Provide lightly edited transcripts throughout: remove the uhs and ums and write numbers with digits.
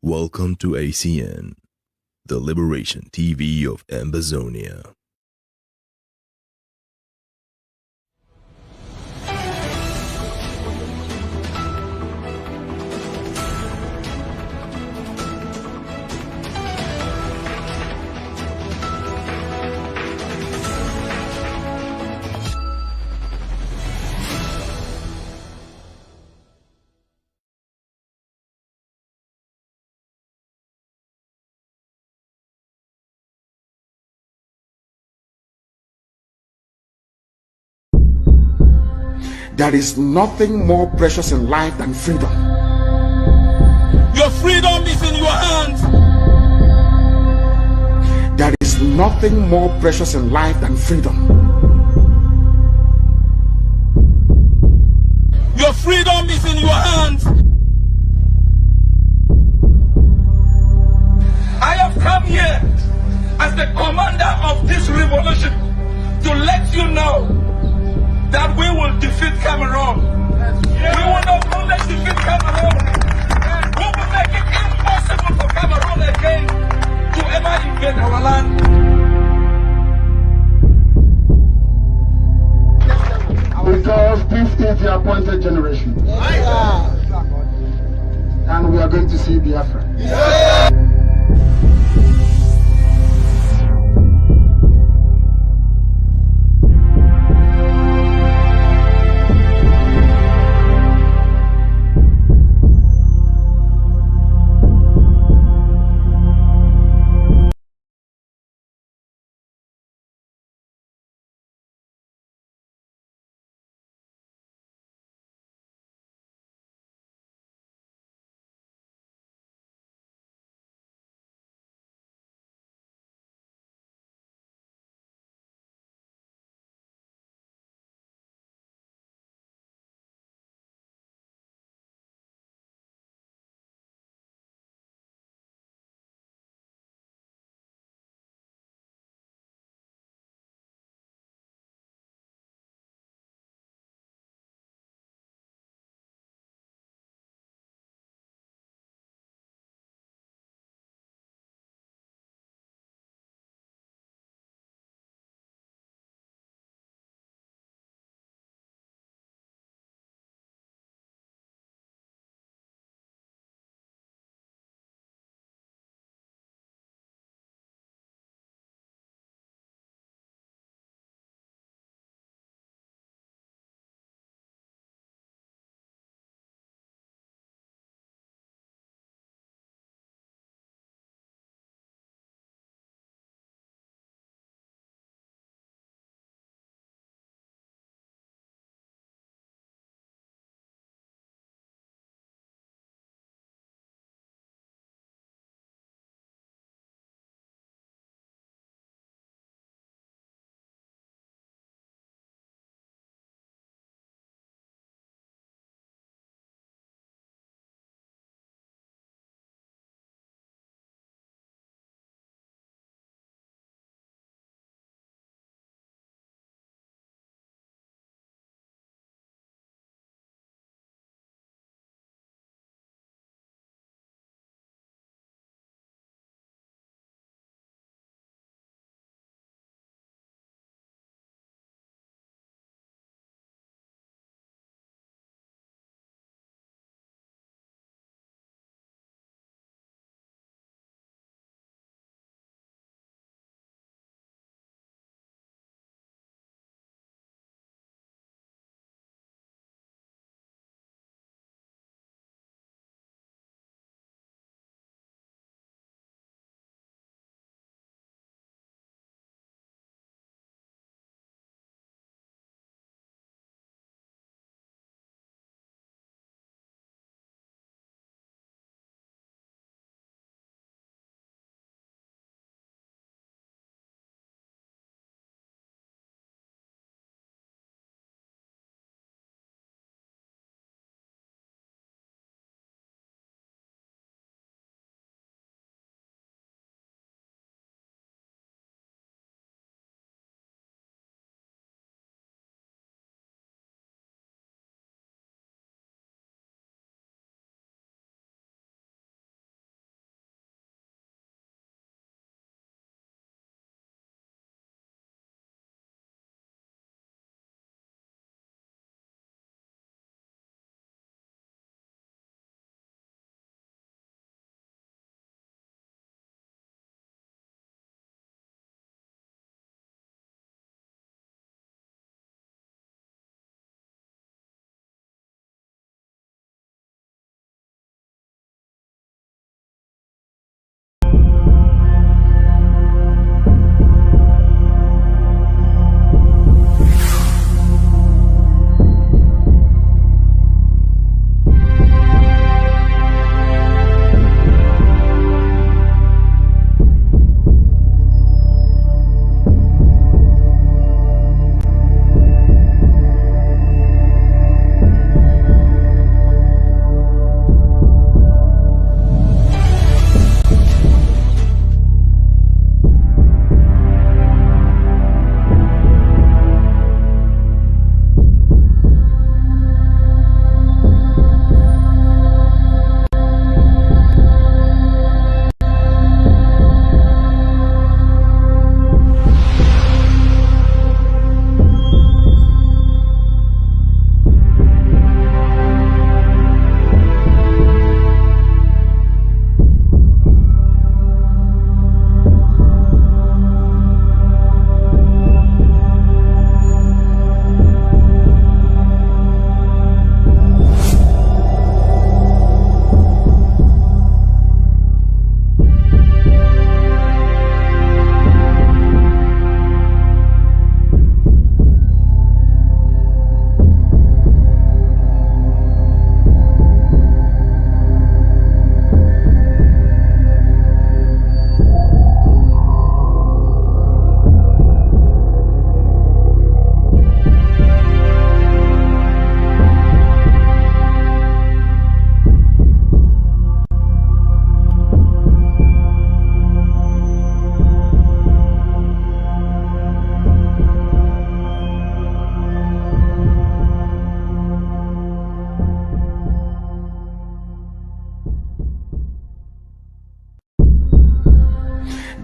Welcome to ACN, the Liberation TV of Ambazonia. There is nothing more precious in life than freedom. Your freedom is in your hands. There is nothing more precious in life than freedom. Your freedom is in your hands. I have come here as the commander of this revolution to let you know that we will defeat Cameroon. We will not only defeat Cameroon, we will make it impossible for Cameroon again to ever invade our land. Because this is the appointed generation. And we are going to see Biafra.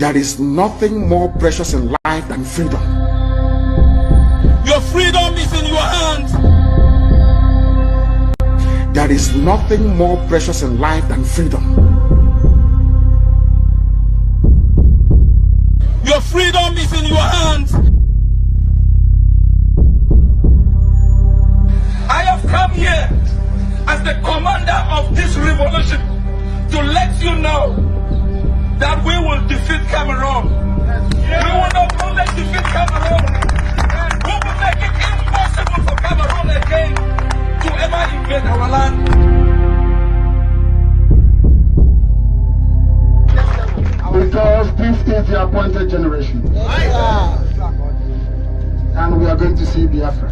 There is nothing more precious in life than freedom. Your freedom is in your hands. There is nothing more precious in life than freedom. Your freedom is in your hands. I have come here as the commander of this revolution to let you know that we will defeat Cameroon. We will not only defeat Cameroon, we will make it impossible for Cameroon again to ever invade our land. Because this is the appointed generation. And we are going to see Biafra.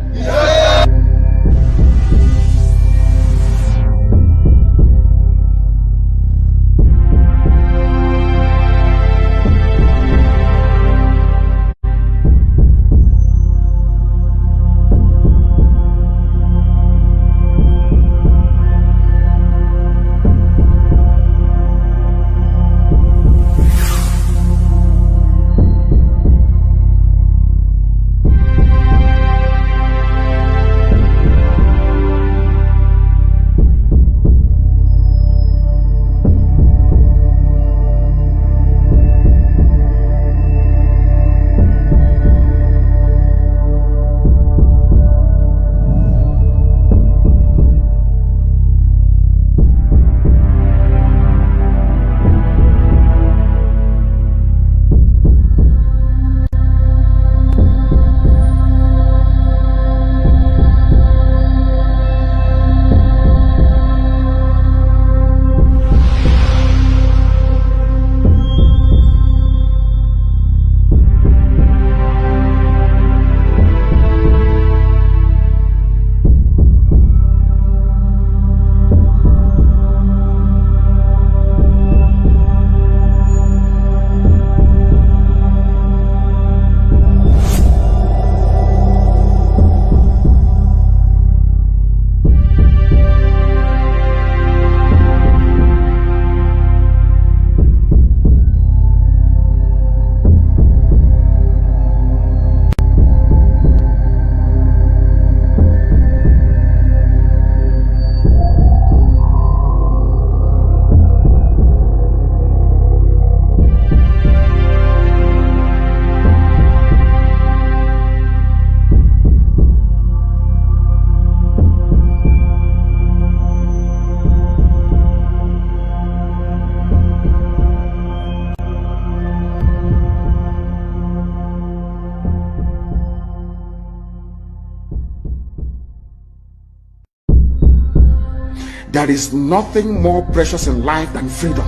There is nothing more precious in life than freedom.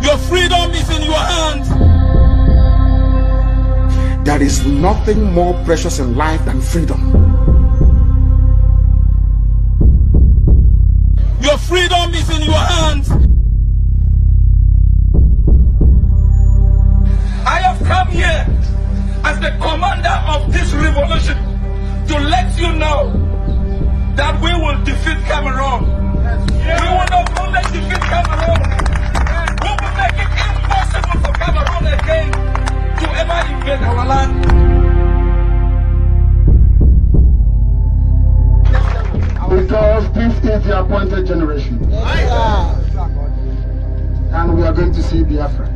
Your freedom is in your hands. There is nothing more precious in life than freedom. Your freedom is in your hands. I have come here as the commander of this revolution to let you know that we will defeat Cameroon. We will not only defeat Cameroon, we will make it impossible for Cameroon again to ever invade our land. Because this is the appointed generation. And we are going to see Biafra.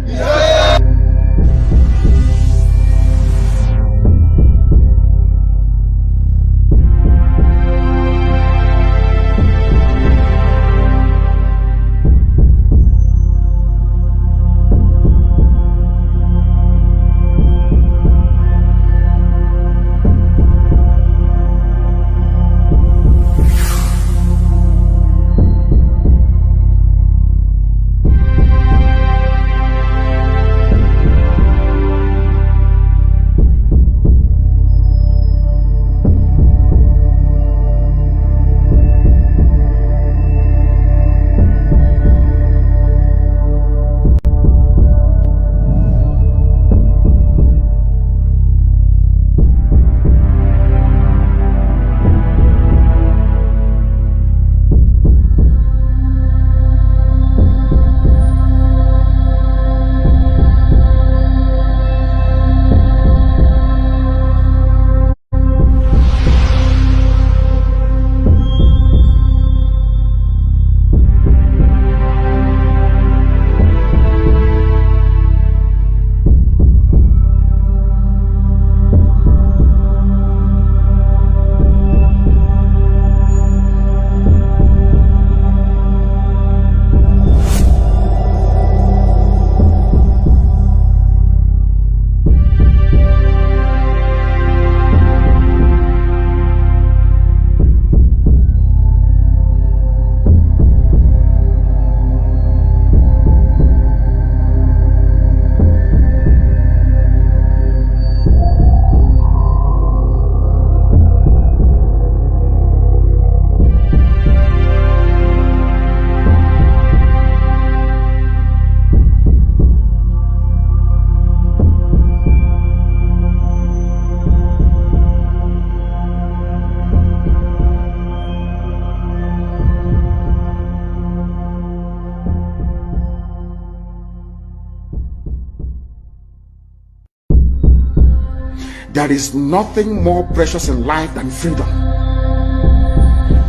There is nothing more precious in life than freedom.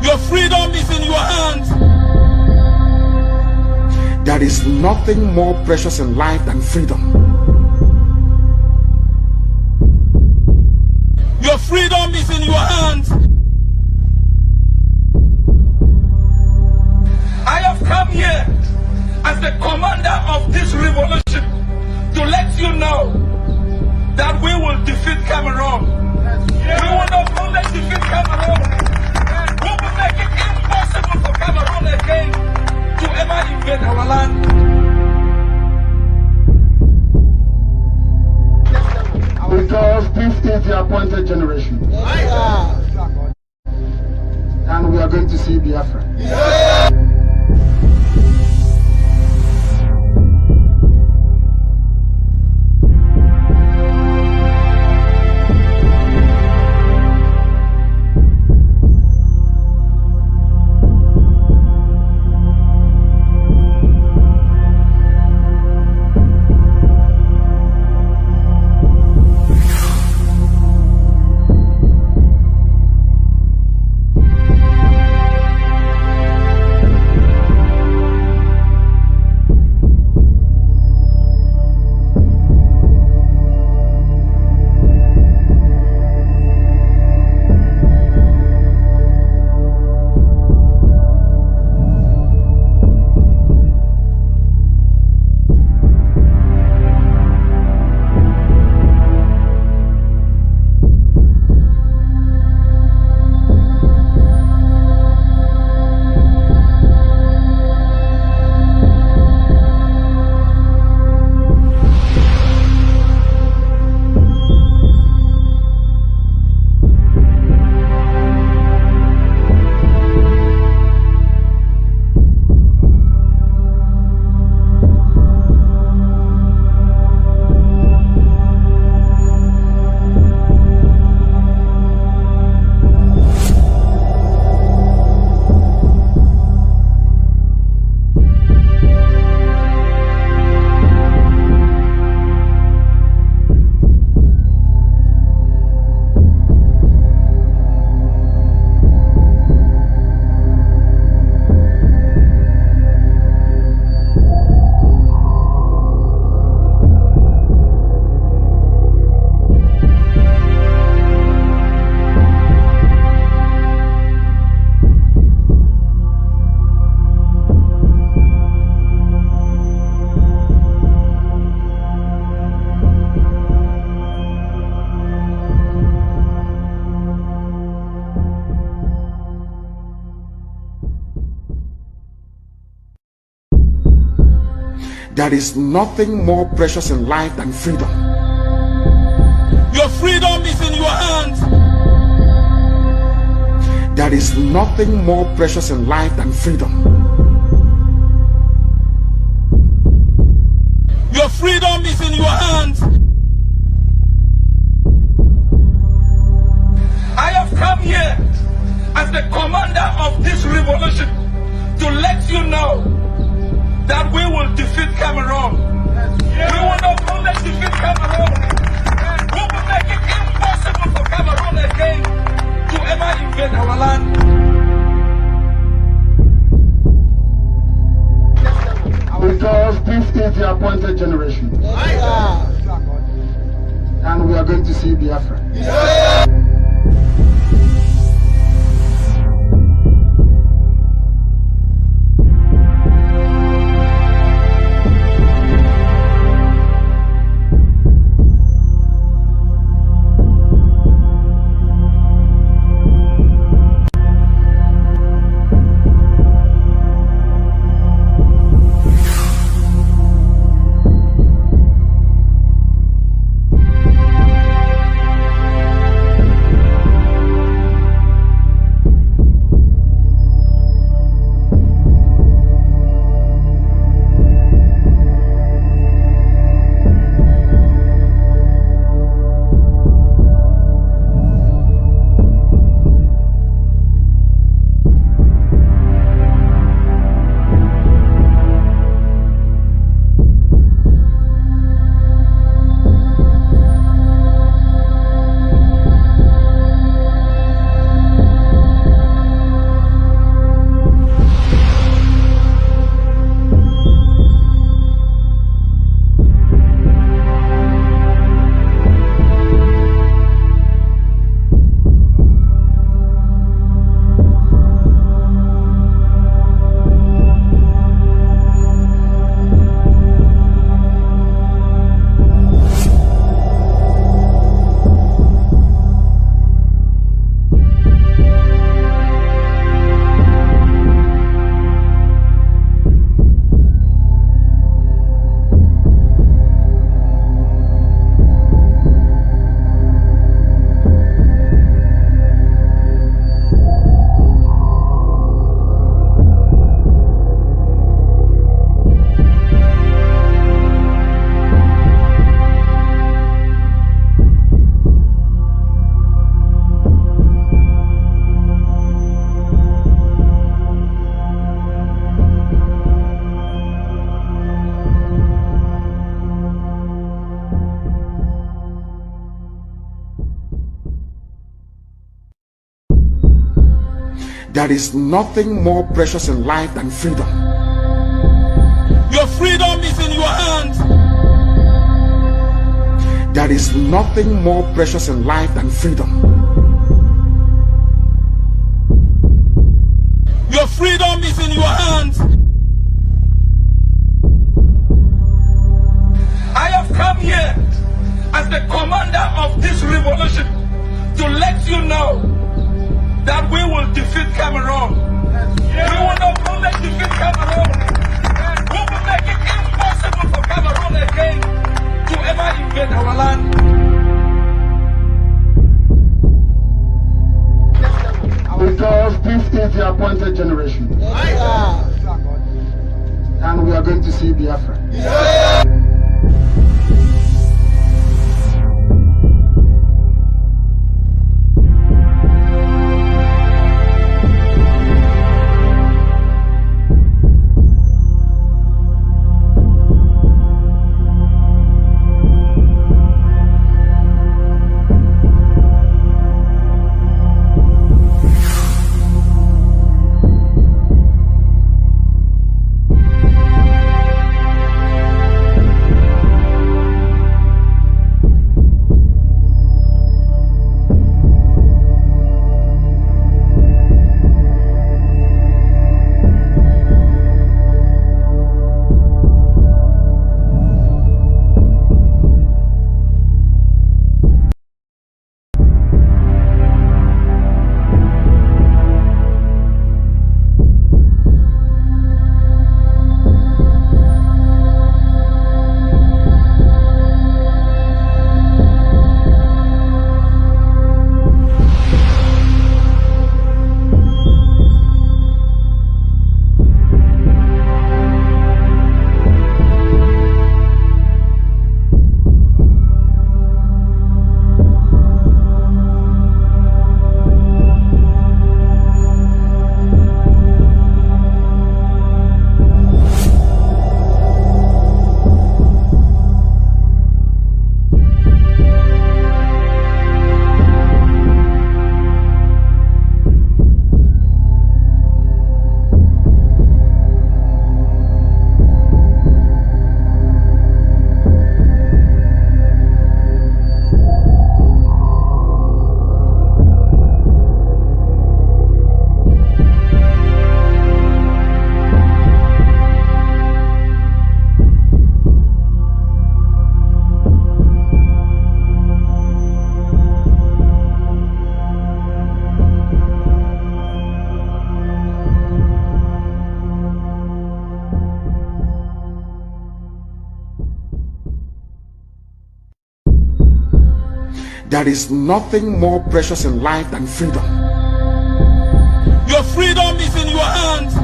Your freedom is in your hands. There is nothing more precious in life than freedom. Your freedom is in your hands. I have come here as the commander of this revolution to let you know that we will defeat Cameroon. We will not only defeat Cameroon, we will make it impossible for Cameroon again to ever invade our land. Because this is the appointed generation. And we are going to see Biafra. There is nothing more precious in life than freedom. Your freedom is in your hands. There is nothing more precious in life than freedom. Your freedom is in your hands. I have come here as the commander of this revolution to let you know that we will defeat Cameroon. We will not only defeat Cameroon, we will make it impossible for Cameroon again to ever invade our land. Because this is the appointed generation. And we are going to see Biafra. There is nothing more precious in life than freedom. Your freedom is in your hands. There is nothing more precious in life than freedom. Your freedom is in your hands. I have come here as the commander of this revolution to let you know that we will defeat Cameroon. We will not only defeat Cameroon, we will make it impossible for Cameroon again to ever invade our land. Because this is the appointed generation. And we are going to see Biafra. There is nothing more precious in life than freedom. Your freedom is in your hands.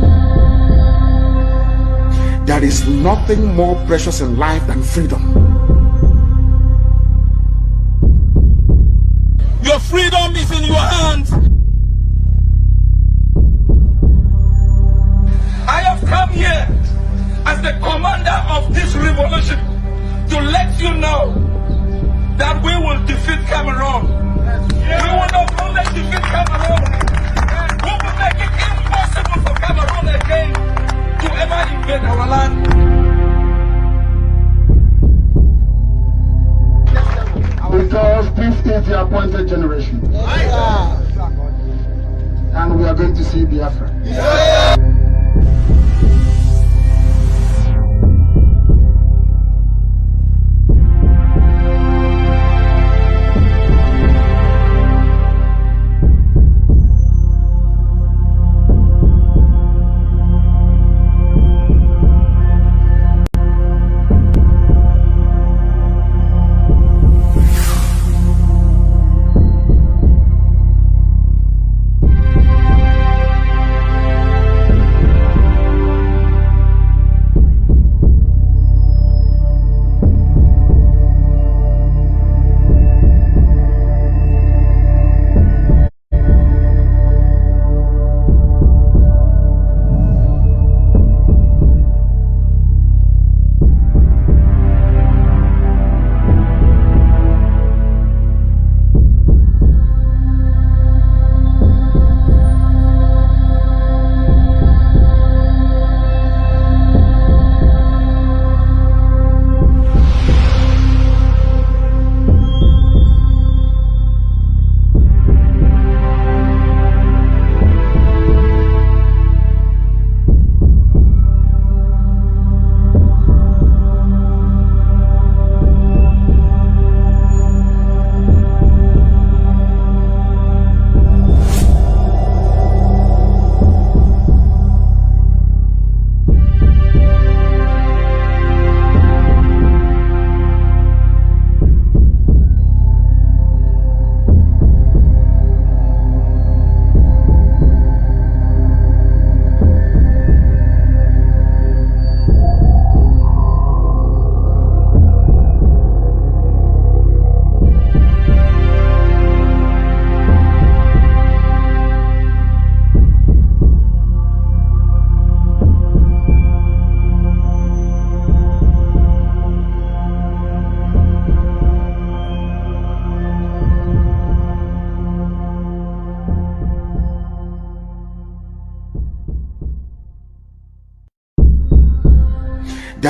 There is nothing more precious in life than freedom. Your freedom is in your hands. I have come here as the commander of this revolution to let you know that we will defeat Cameroon. We will not only defeat Cameroon, we will make it impossible for Cameroon again to ever invade our land. Because this is the appointed generation. And we are going to see Biafra.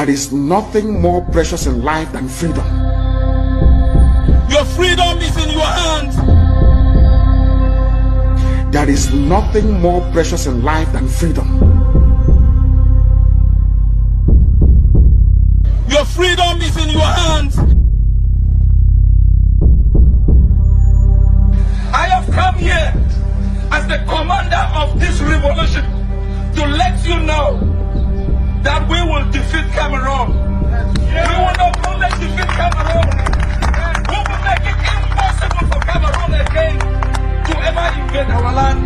There is nothing more precious in life than freedom. Your freedom is in your hands. There is nothing more precious in life than freedom. Your freedom is in your hands. I have come here as the commander of this revolution to let you know that we will defeat Cameroon. We will not only defeat Cameroon, we will make it impossible for Cameroon again to ever invade our land.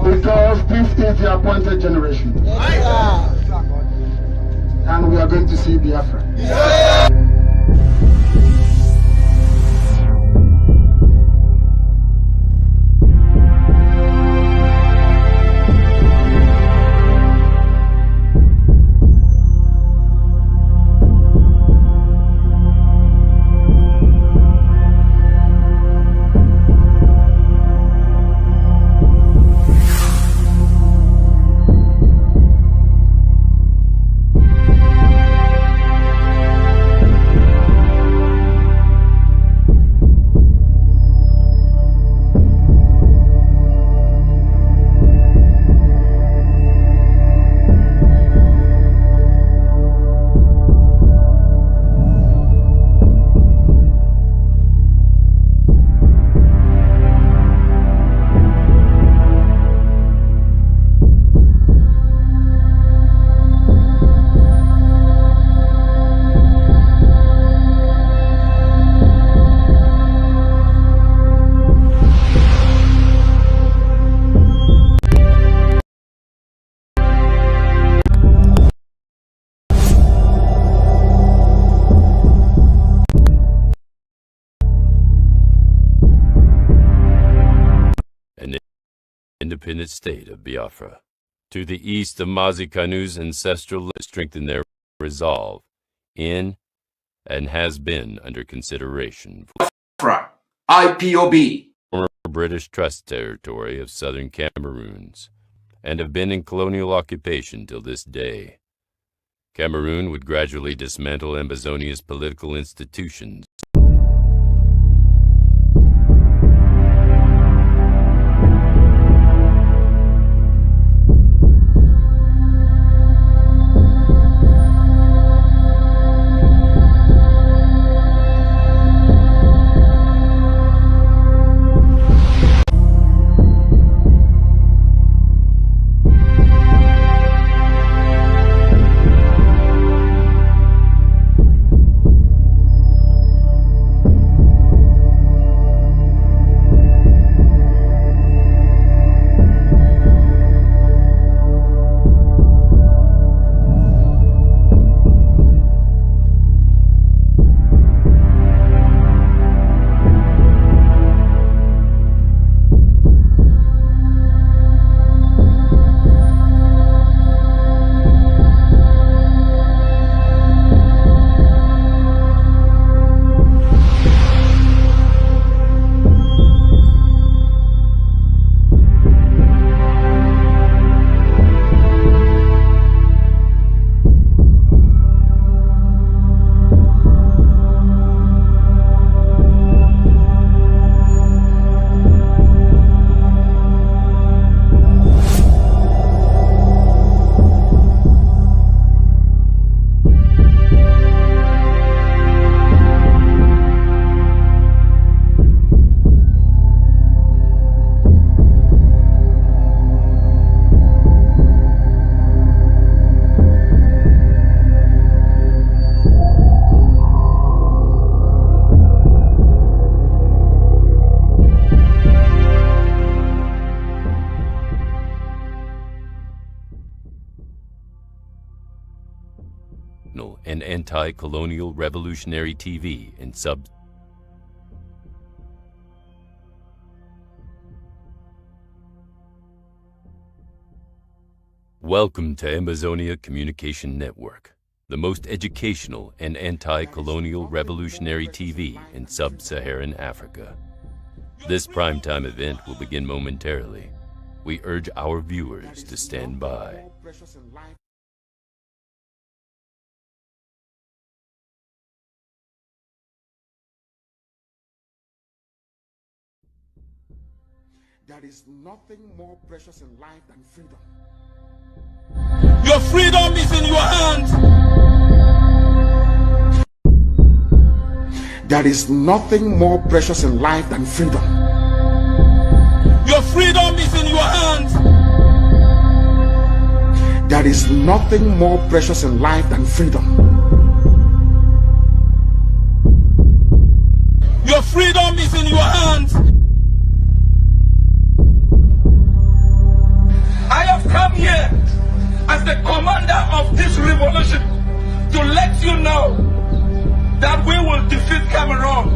Because this is the appointed generation. And we are going to see Biafra. Independent state of Biafra. To the east of Mazi Kanu's ancestral strengthen their resolve in and has been under consideration for Biafra, IPOB, former British Trust territory of southern Cameroons and have been in colonial occupation till this day. Cameroon would gradually dismantle Ambazonia's political institutions. And anti-colonial revolutionary TV and Welcome to Ambazonia Communication Network, the most educational and anti-colonial revolutionary TV in sub-Saharan Africa. This primetime event will begin momentarily. we urge our viewers to stand by. There is nothing more precious in life than freedom. Your freedom is in your hands. There is nothing more precious in life than freedom. Your freedom is in your hands. There is nothing more precious in life than freedom. Your freedom is in your hands. I have come here as the commander of this revolution to let you know that we will defeat Cameroon.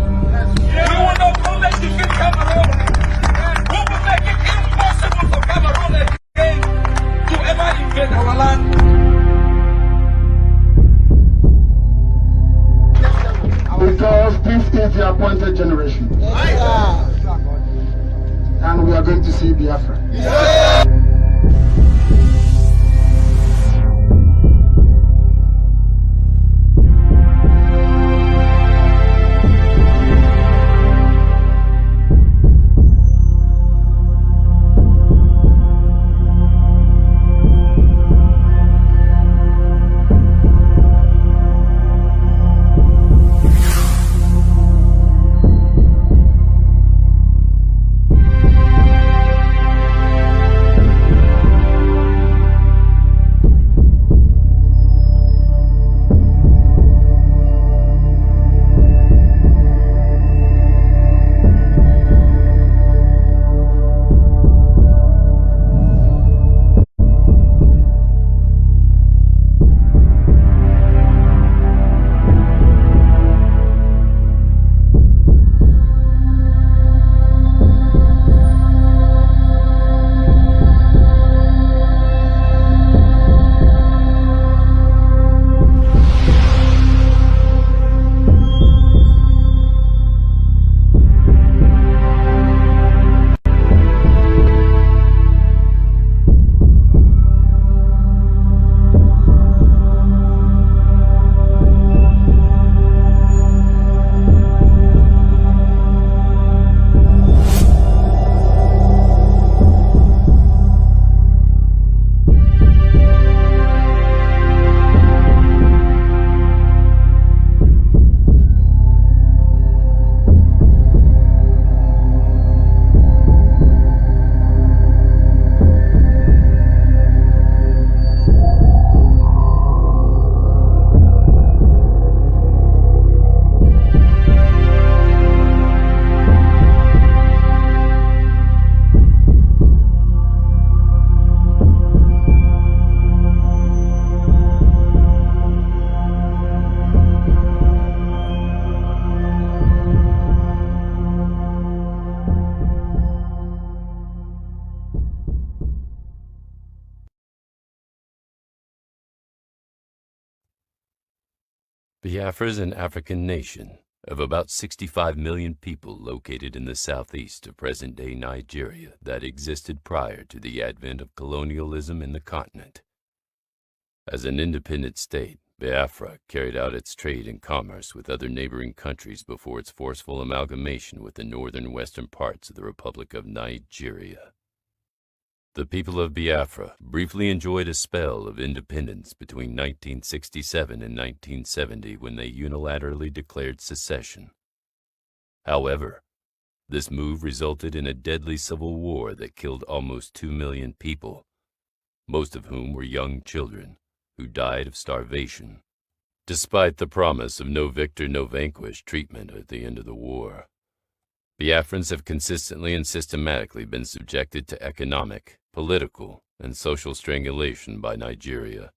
We will not only defeat Cameroon, we will make it impossible for Cameroon again to ever invade our land. Because this is the appointed generation. And we are going to see Biafra. Biafra is an African nation of about 65 million people located in the southeast of present-day Nigeria that existed prior to the advent of colonialism in the continent. As an independent state, Biafra carried out its trade and commerce with other neighboring countries before its forceful amalgamation with the northern and western parts of the Republic of Nigeria. The people of Biafra briefly enjoyed a spell of independence between 1967 and 1970 when they unilaterally declared secession. However, this move resulted in a deadly civil war that killed almost 2 million people, most of whom were young children who died of starvation. Despite the promise of no victor, no vanquished treatment at the end of the war, Biafrans have consistently and systematically been subjected to economic, political, and social strangulation by Nigeria.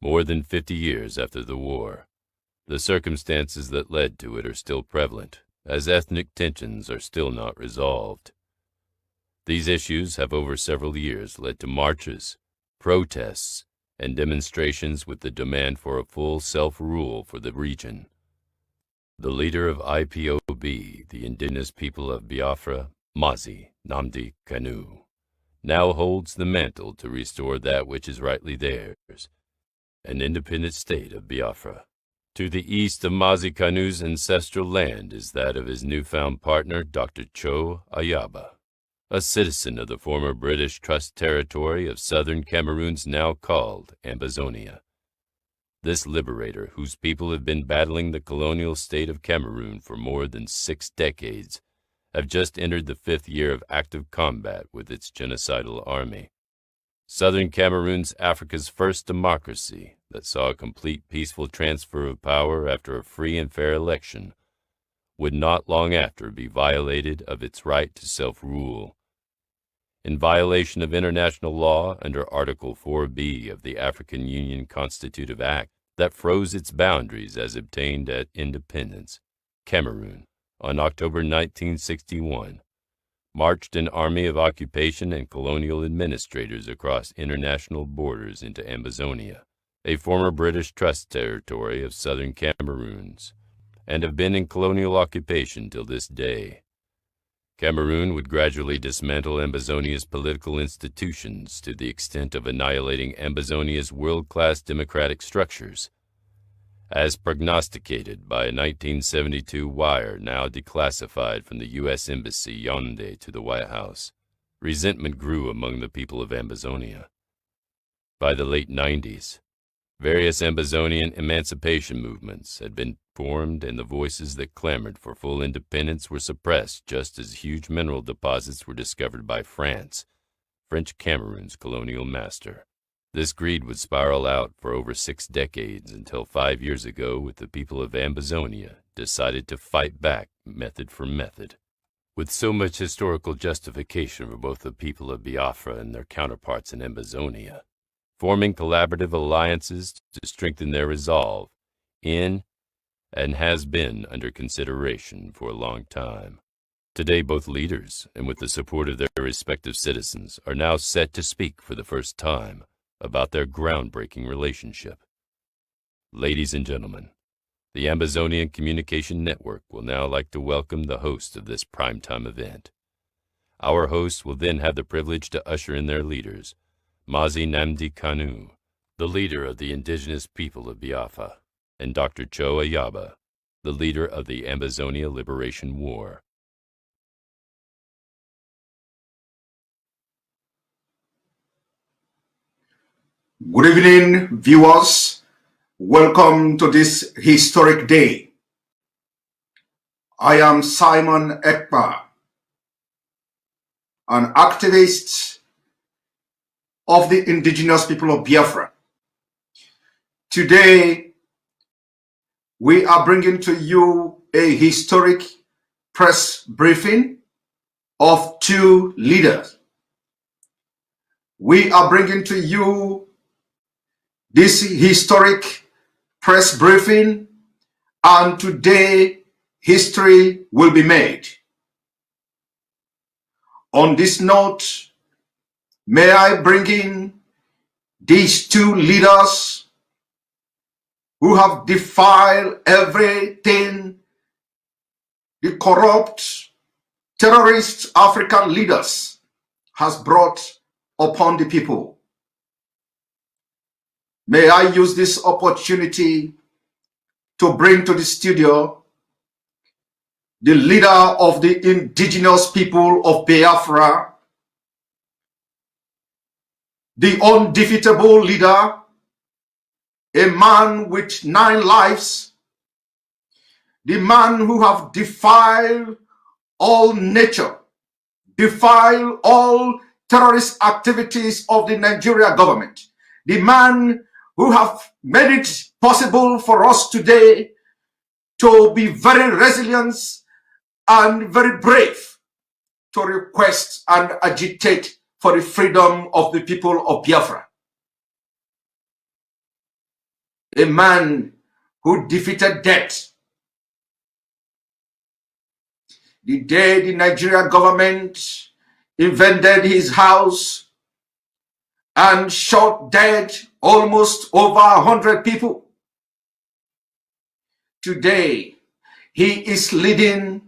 More than 50 years after the war, the circumstances that led to it are still prevalent, as ethnic tensions are still not resolved. These issues have over several years led to marches, protests, and demonstrations with the demand for a full self-rule for the region. The leader of IPOB, the indigenous people of Biafra, Mazi, Nnamdi, Kanu, now holds the mantle to restore that which is rightly theirs, an independent state of Biafra. To the east of Mazi Kanu's ancestral land is that of his newfound partner, Dr. Cho Ayaba, a citizen of the former British Trust territory of southern Cameroon's now called Ambazonia. This liberator, whose people have been battling the colonial state of Cameroon for more than 6 decades, have just entered the 5th year of active combat with its genocidal army. Southern Cameroon's Africa's first democracy that saw a complete peaceful transfer of power after a free and fair election would not long after be violated of its right to self-rule. In violation of international law under Article 4B of the African Union Constitutive Act that froze its boundaries as obtained at independence, Cameroon, on October 1961, marched an army of occupation and colonial administrators across international borders into Ambazonia, a former British Trust territory of southern Cameroons, and have been in colonial occupation till this day. Cameroon would gradually dismantle Ambazonia's political institutions to the extent of annihilating Ambazonia's world-class democratic structures. As prognosticated by a 1972 wire now declassified from the U.S. Embassy Yaoundé to the White House, resentment grew among the people of Ambazonia. By the late 90s, various Ambazonian emancipation movements had been formed, and the voices that clamored for full independence were suppressed just as huge mineral deposits were discovered by France, French Cameroon's colonial master. This greed would spiral out for over 6 decades until 5 years ago, with the people of Ambazonia decided to fight back method for method. With so much historical justification for both the people of Biafra and their counterparts in Ambazonia, forming collaborative alliances to strengthen their resolve in and has been under consideration for a long time. Today, both leaders, and with the support of their respective citizens, are now set to speak for the first time about their groundbreaking relationship. Ladies and gentlemen, the Ambazonian Communication Network will now like to welcome the host of this primetime event. Our hosts will then have the privilege to usher in their leaders, Mazi Nnamdi Kanu, the leader of the indigenous people of Biafra, and Dr. Cho Ayaba, the leader of the Ambazonia Liberation War. Good evening, viewers. Welcome to this historic day. I am Simon Ekpa, an activist of the indigenous people of Biafra. Today, we are bringing to you a historic press briefing of 2 leaders. We are bringing to you this historic press briefing, and today history will be made. On this note, may I bring in these 2 leaders who have defiled everything the corrupt, terrorist African leaders has brought upon the people. May I use this opportunity to bring to the studio the leader of the indigenous people of Biafra, the undefeatable leader, a man with 9 lives, the man who have defiled all nature, defiled all terrorist activities of the Nigeria government, the man who have made it possible for us today to be very resilient and very brave to request and agitate for the freedom of the people of Biafra. A man who defeated death. The day the Nigerian government invaded his house and shot dead almost over 100 people. Today, he is leading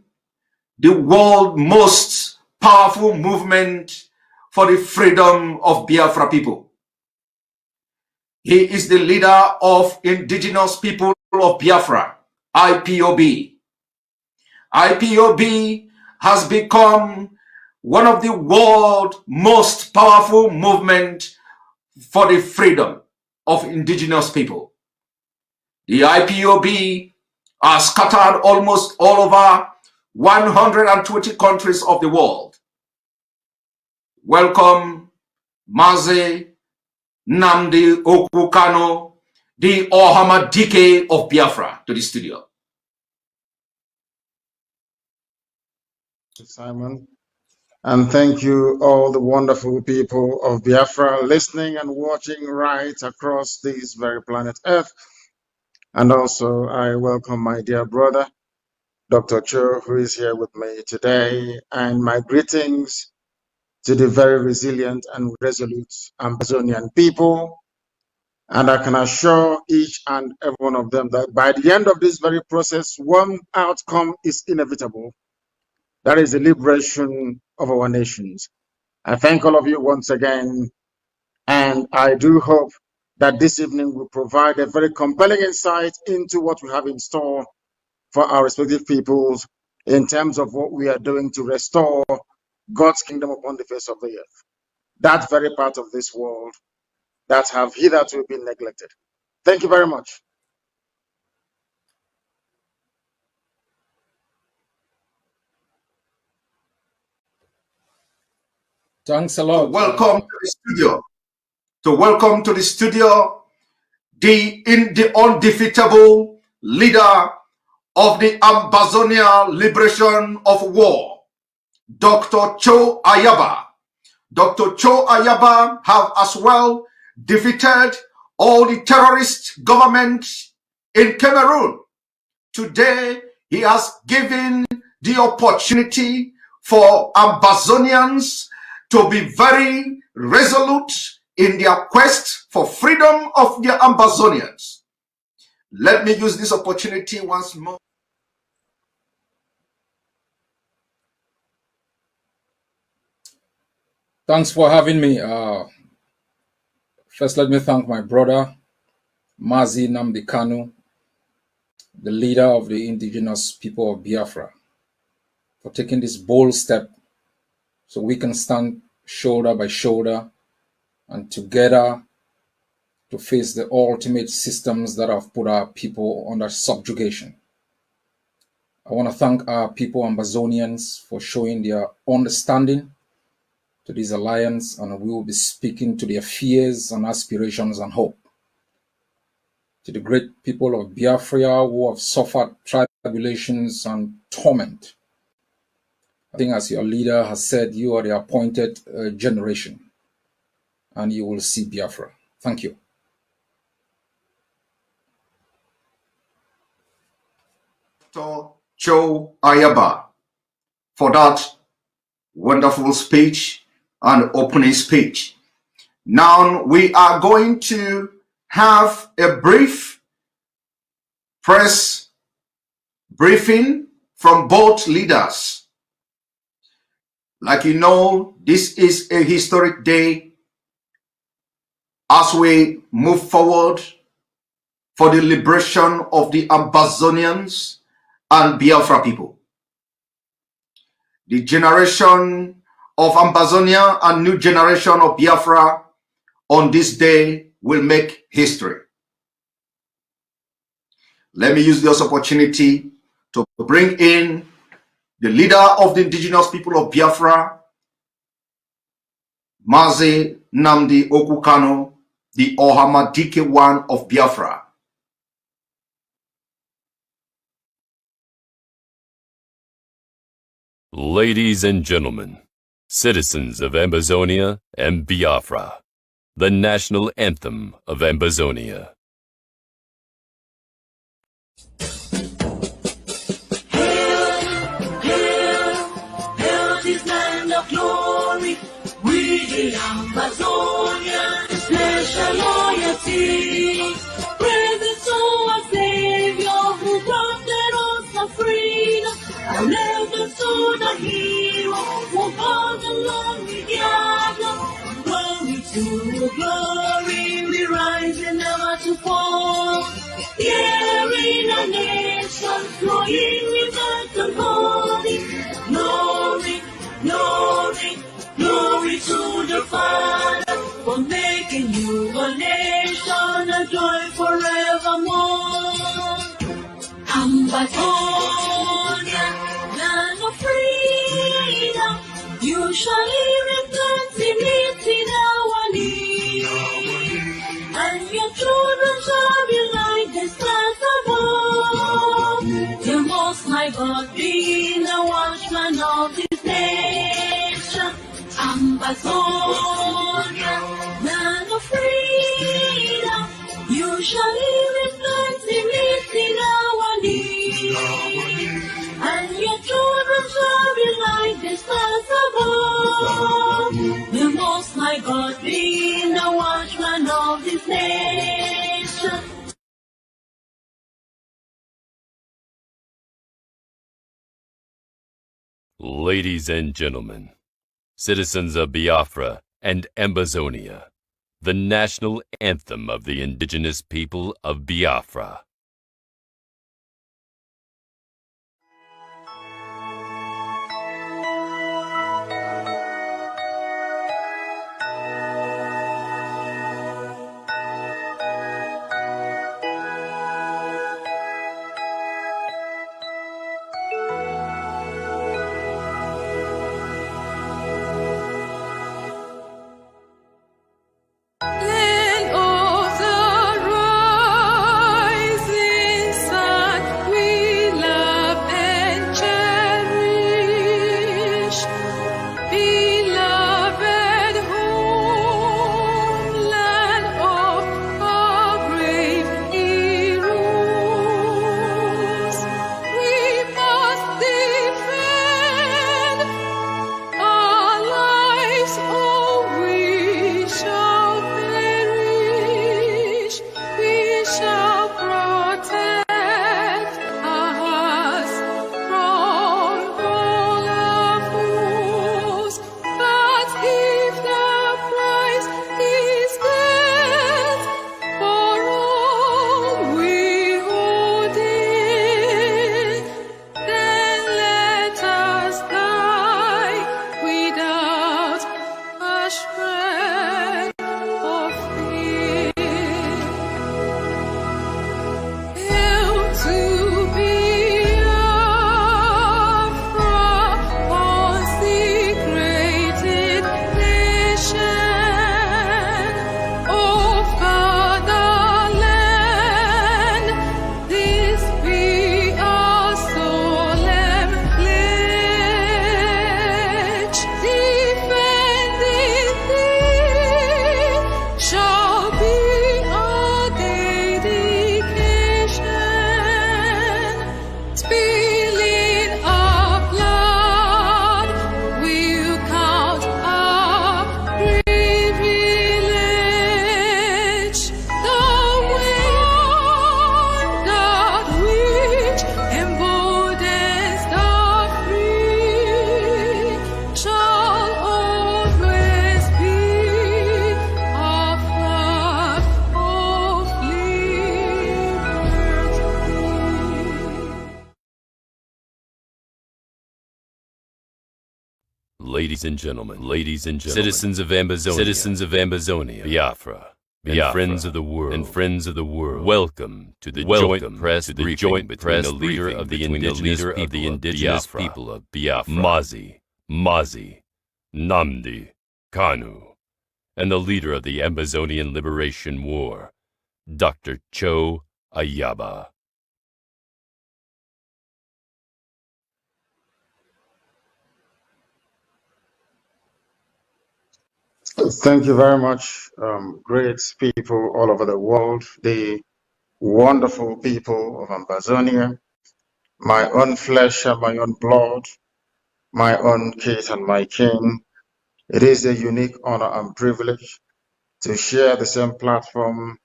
the world's most powerful movement for the freedom of Biafra people. He is the leader of Indigenous People of Biafra, IPOB. IPOB has become one of the world's most powerful movements for the freedom of indigenous people. The IPOB are scattered almost all over 120 countries of the world. Welcome, Mazi, Nnamdi Kanu, the Ohamadike of Biafra, to the studio. Simon, and thank you all the wonderful people of Biafra listening and watching right across this very planet Earth. And also I welcome my dear brother, Dr. Cho, who is here with me today, and my greetings to the very resilient and resolute Ambazonian people. And I can assure each and every one of them that by the end of this very process, one outcome is inevitable. That is the liberation of our nations. I thank all of you once again, and I do hope that this evening will provide a very compelling insight into what we have in store for our respective peoples in terms of what we are doing to restore God's kingdom upon the face of the earth. That very part of this world that have hitherto been neglected. Thank you very much. Thanks a lot. Welcome to the studio. Welcome to the studio, the undefeatable leader of the Ambazonia Liberation of War, Dr. Cho Ayaba. Dr. Cho Ayaba have as well defeated all the terrorist governments in Cameroon. Today, he has given the opportunity for Ambazonians to be very resolute in their quest for freedom of their Ambazonians. Let me use this opportunity once more. Thanks for having me. First, let me thank my brother, Mazi Nnamdi Kanu, the leader of the indigenous people of Biafra, for taking this bold step so we can stand shoulder by shoulder and together to face the ultimate systems that have put our people under subjugation. I want to thank our people, Ambazonians, for showing their understanding to this alliance, and we will be speaking to their fears and aspirations and hope. To the great people of Biafra who have suffered tribulations and torment, I think as your leader has said, you are the appointed generation, and you will see Biafra. Thank you. Dr. Cho Ayaba for that wonderful speech and opening speech. Now we are going to have a brief press briefing from both leaders. Like you know, this is a historic day as we move forward for the liberation of the Ambazonians and Biafra people. The generation of Ambazonia and new generation of Biafra on this day will make history. Let me use this opportunity to bring in the leader of the indigenous people of Biafra, Mazi Nnamdi Kanu, the Ohamadike one of Biafra. Ladies and gentlemen, citizens of Ambazonia and Biafra, the national anthem of Ambazonia. Ambazonia, special loyalty, present to our Savior who granted us the freedom, and left us to the hero who fought the lonely gap. to glory we rise and never to fall. Here in a nation flowing with the glory, glory, glory, glory to the Father for making you a nation, a joy forevermore. Ambazonia, land of freedom, you shall live in plenty in our need, and your children shall be like the stars above. The Most High God being the watchman of this nation. Ambazonia, land of freedom, you shall live in plenty in our need, and your children shall be like the stars above. The Most High God being the watchman of this nation. Ladies and gentlemen, citizens of Biafra and Ambazonia, the national anthem of the indigenous people of Biafra. Land of the rising sun, we love and cherish. Beloved homeland of our brave heroes, we must defend our lives, or we shall perish. We shall protect our hearts from all our foes. But if the price is death for all we hold in, then let us die without a shred of fear. Hail to Biafra, consecrated nation. Oh, fatherland, this be our solemn pledge. Defending thee shall be our dedication. Spilling our blood will count our privilege. The wonder which emboldens the free shall always be our flag of liberty. Ladies and gentlemen, citizens of Ambazonia, Biafra, and friends of the world, welcome to the joint press briefing between the leader of the indigenous people of Biafra, Mazi, Nnamdi, Kanu, and the leader of the Ambazonian Liberation War, Dr. Cho Ayaba. Thank you very much, great people all over the world, the wonderful people of Ambazonia, my own flesh and my own blood, my own kith and my kin. It is a unique honor and privilege to share the same platform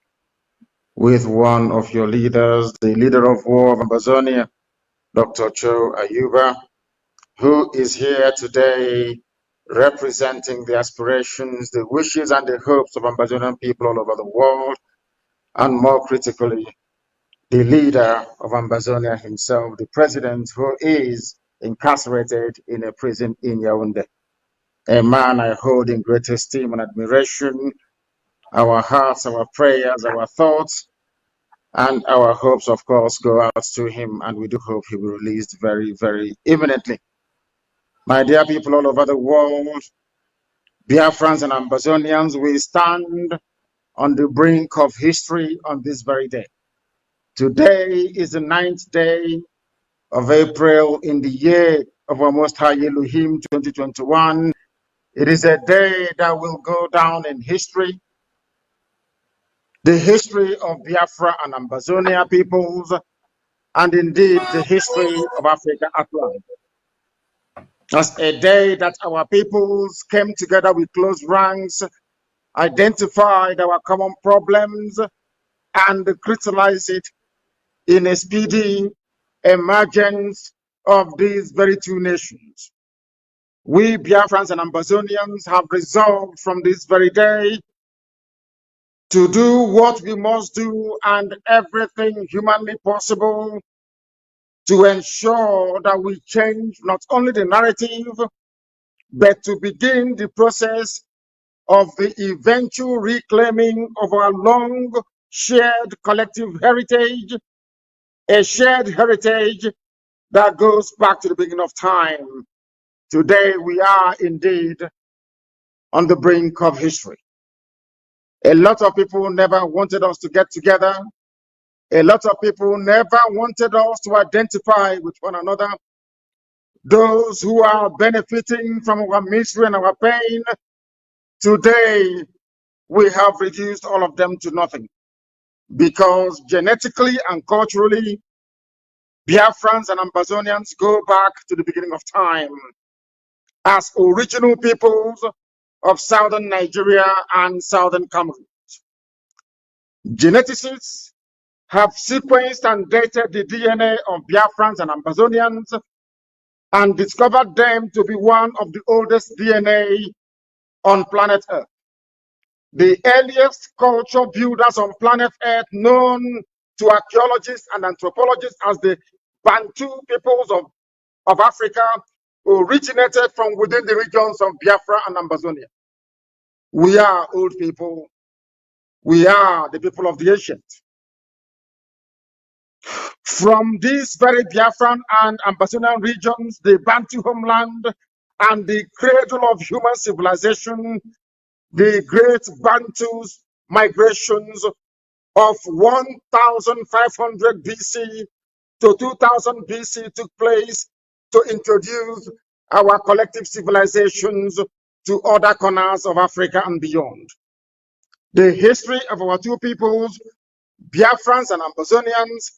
with one of your leaders, the leader of war of Ambazonia, Dr. Cho Ayaba, who is here today representing the aspirations, the wishes, and the hopes of Ambazonian people all over the world, and more critically, the leader of Ambazonia himself, the president, who is incarcerated in a prison in Yaoundé. A man I hold in great esteem and admiration. Our hearts, our prayers, our thoughts, and our hopes, of course, go out to him, and we do hope he will be released very, very imminently. My dear people all over the world, Biafrans and Ambazonians, we stand on the brink of history on this very day. Today is the 9th day of April in the year of our Most High Elohim 2021. It is a day that will go down in history, the history of Biafra and Ambazonia peoples, and indeed the history of Africa at large. As a day that our peoples came together with close ranks, identified our common problems, and crystallized it in a speedy emergence of these very two nations. We Biafrans and Ambazonians have resolved from this very day to do what we must do and everything humanly possible to ensure that we change not only the narrative, but to begin the process of the eventual reclaiming of our long shared collective heritage, a shared heritage that goes back to the beginning of time. Today we are indeed on the brink of history. A lot of people never wanted us to get together. A lot of people never wanted us to identify with one another. Those who are benefiting from our misery and our pain, today we have reduced all of them to nothing. Because genetically and culturally, Biafrans and Ambazonians go back to the beginning of time as original peoples of southern Nigeria and southern Cameroon. Geneticists have sequenced and dated the DNA of Biafrans and Ambazonians and discovered them to be one of the oldest DNA on planet Earth. The earliest culture builders on planet Earth, known to archaeologists and anthropologists as the Bantu peoples of Africa, originated from within the regions of Biafra and Ambazonia. We are old people. We are the people of the ancient. From these very Biafran and Ambazonian regions, the Bantu homeland and the cradle of human civilization, the great Bantus migrations of 1500 BC to 2000 BC took place to introduce our collective civilizations to other corners of Africa and beyond. The history of our two peoples, Biafrans and Ambazonians,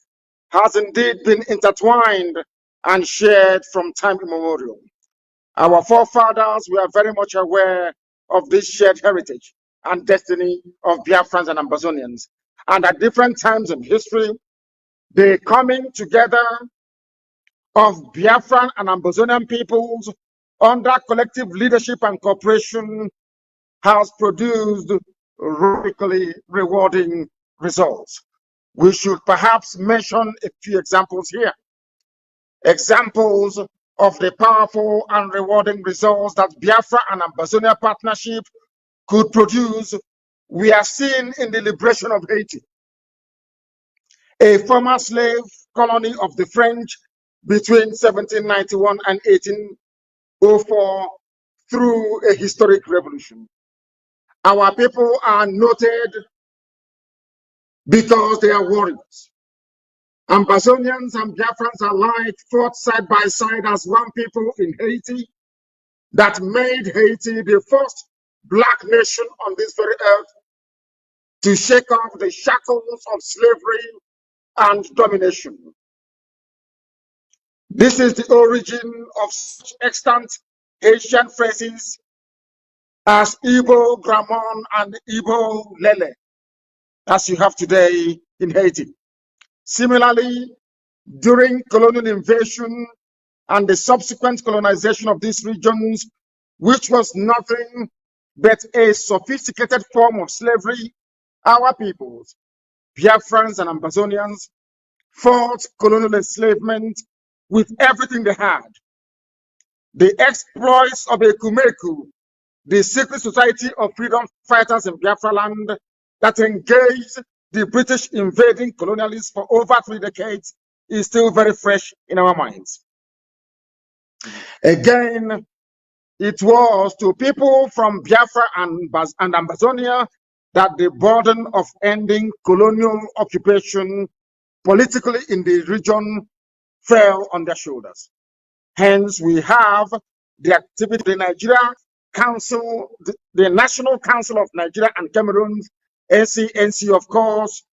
has indeed been intertwined and shared from time immemorial. Our forefathers were very much aware of this shared heritage and destiny of Biafrans and Ambazonians. And at different times in history, the coming together of Biafran and Ambazonian peoples under collective leadership and cooperation has produced radically rewarding results. We should perhaps mention a few examples here. Examples of the powerful and rewarding results that Biafra and Ambazonia partnership could produce, we are seen in the liberation of Haiti, a former slave colony of the French between 1791 and 1804 through a historic revolution. Our people are noted because they are warriors. Ambazonians and Biafrans alike fought side by side as one people in Haiti that made Haiti the first black nation on this very earth to shake off the shackles of slavery and domination. This is the origin of such extant Haitian phrases as Igbo Gramon and Igbo Lele, as you have today in Haiti. Similarly, during colonial invasion and the subsequent colonization of these regions, which was nothing but a sophisticated form of slavery, our peoples, Biafrans and Ambazonians, fought colonial enslavement with everything they had. The exploits of Ekumeku, the secret society of freedom fighters in Biafra land that engaged the British invading colonialists for over 3 decades, is still very fresh in our minds. Again, it was to people from Biafra and Ambazonia that the burden of ending colonial occupation politically in the region fell on their shoulders. Hence, we have the activity of the Nigeria Council, the National Council of Nigeria and Cameroon, NCNC, of course,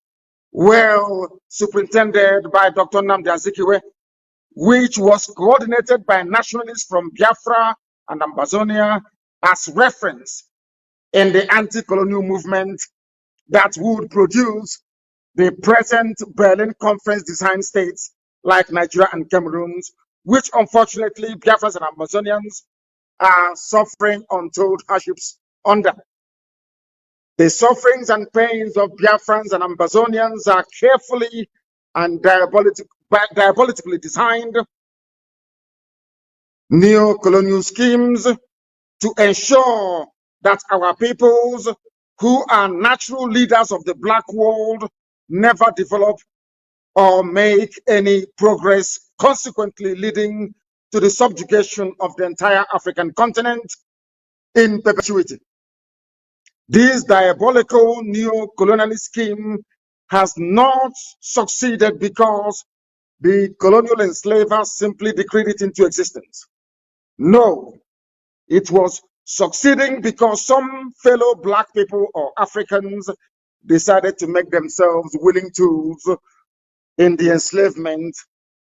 well superintended by Dr. Nnamdi Azikiwe, which was coordinated by nationalists from Biafra and Ambazonia as reference in the anti-colonial movement that would produce the present Berlin Conference design states like Nigeria and Cameroon, which unfortunately Biafrans and Amazonians are suffering untold hardships under. The sufferings and pains of Biafrans and Ambazonians are carefully and diabolically designed neo-colonial schemes to ensure that our peoples, who are natural leaders of the Black world, never develop or make any progress, consequently leading to the subjugation of the entire African continent in perpetuity. This diabolical neo-colonialist scheme has not succeeded because the colonial enslavers simply decreed it into existence. No, it was succeeding because some fellow Black people or Africans decided to make themselves willing tools in the enslavement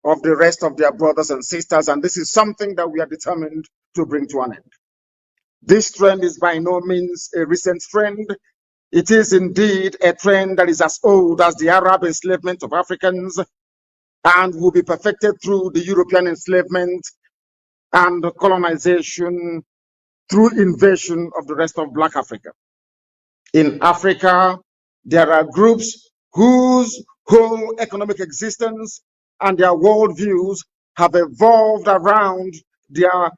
of the rest of their brothers and sisters, and this is something that we are determined to bring to an end. This trend is by no means a recent trend. It is indeed a trend that is as old as the Arab enslavement of Africans and will be perfected through the European enslavement and colonization through invasion of the rest of Black Africa. In Africa, there are groups whose whole economic existence and their worldviews have evolved around their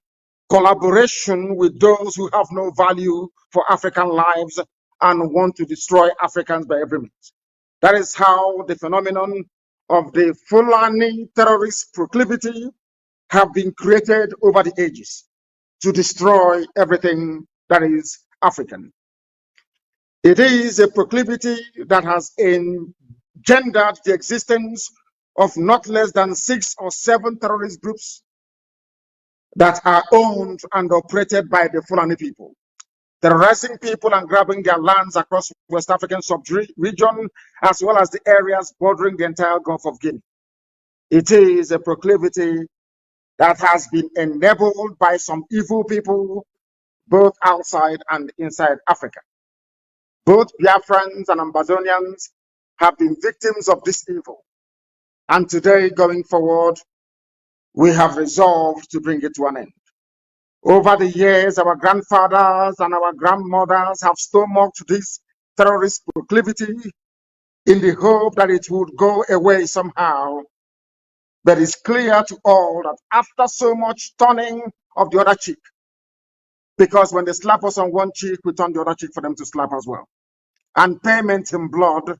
collaboration with those who have no value for African lives and want to destroy Africans by every means. That is how the phenomenon of the Fulani terrorist proclivity have been created over the ages to destroy everything that is African. It is a proclivity that has engendered the existence of not less than 6 or 7 terrorist groups that are owned and operated by the Fulani people, terrorizing people and grabbing their lands across West African sub-region, as well as the areas bordering the entire Gulf of Guinea. It is a proclivity that has been enabled by some evil people, both outside and inside Africa. Both Biafrans and Ambazonians have been victims of this evil. And today, going forward, we have resolved to bring it to an end. Over the years, our grandfathers and our grandmothers have stomached this terrorist proclivity in the hope that it would go away somehow. But it's clear to all that after so much turning of the other cheek, because when they slap us on one cheek, we turn the other cheek for them to slap as well, and payment in blood,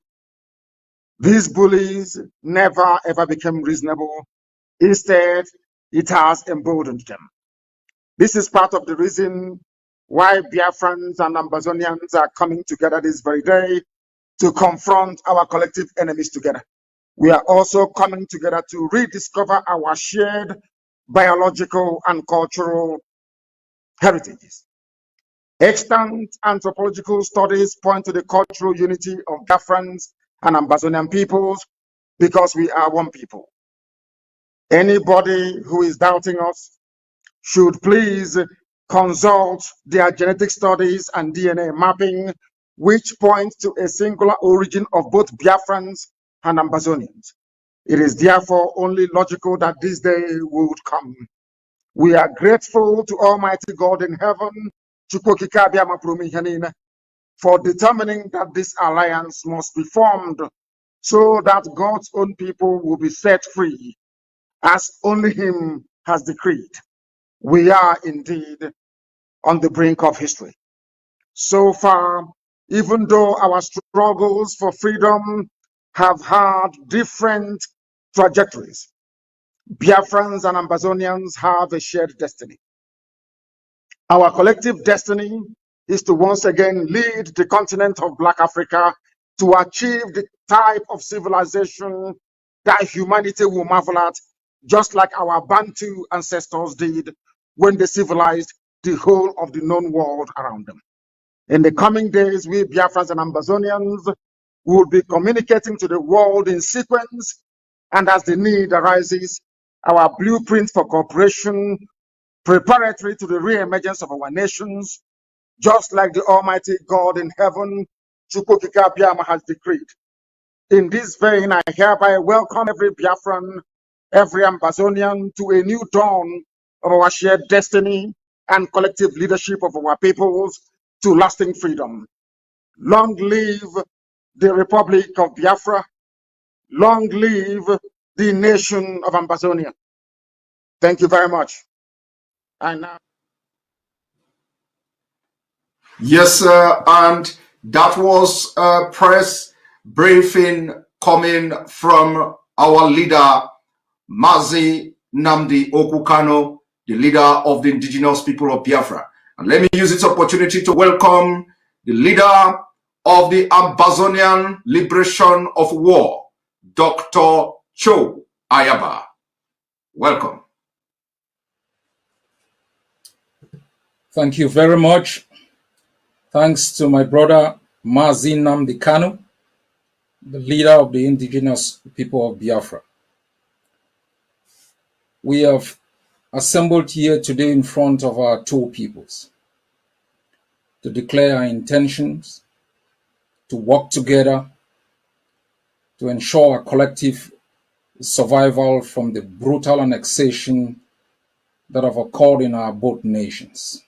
these bullies never ever became reasonable. Instead, it has emboldened them. This is part of the reason why Biafrans and Ambazonians are coming together this very day to confront our collective enemies together. We are also coming together to rediscover our shared biological and cultural heritages. Extant anthropological studies point to the cultural unity of Biafrans and Ambazonian peoples because we are one people. Anybody who is doubting us should please consult their genetic studies and DNA mapping, which point to a singular origin of both Biafrans and Ambazonians. It is therefore only logical that this day would come We are grateful to Almighty God in heaven for determining that this alliance must be formed so that God's own people will be set free as only Him has decreed. We are indeed on the brink of history. So far, even though our struggles for freedom have had different trajectories, Biafrans and Ambazonians have a shared destiny. Our collective destiny is to once again lead the continent of Black Africa to achieve the type of civilization that humanity will marvel at, just like our Bantu ancestors did when they civilized the whole of the known world around them. In the coming days, we Biafrans and Ambazonians will be communicating to the world in sequence, and as the need arises, our blueprint for cooperation preparatory to the re-emergence of our nations, just like the Almighty God in heaven, Chukwukika Biama, has decreed. In this vein, I hereby welcome every Biafran, every Ambazonian to a new dawn of our shared destiny and collective leadership of our peoples to lasting freedom. Long live the Republic of Biafra. Long live the nation of Ambazonia. Thank you very much. And now. Yes, sir. And that was a press briefing coming from our leader, Mazi Nnamdi Kanu, the leader of the indigenous people of Biafra. And let me use this opportunity to welcome the leader of the Ambazonian Liberation of War, Dr. Cho Ayaba. Welcome. Thank you very much. Thanks to my brother Mazi Nnamdi Kanu, the leader of the indigenous people of Biafra. We have assembled here today in front of our two peoples to declare our intentions to work together to ensure our collective survival from the brutal annexation that have occurred in our both nations.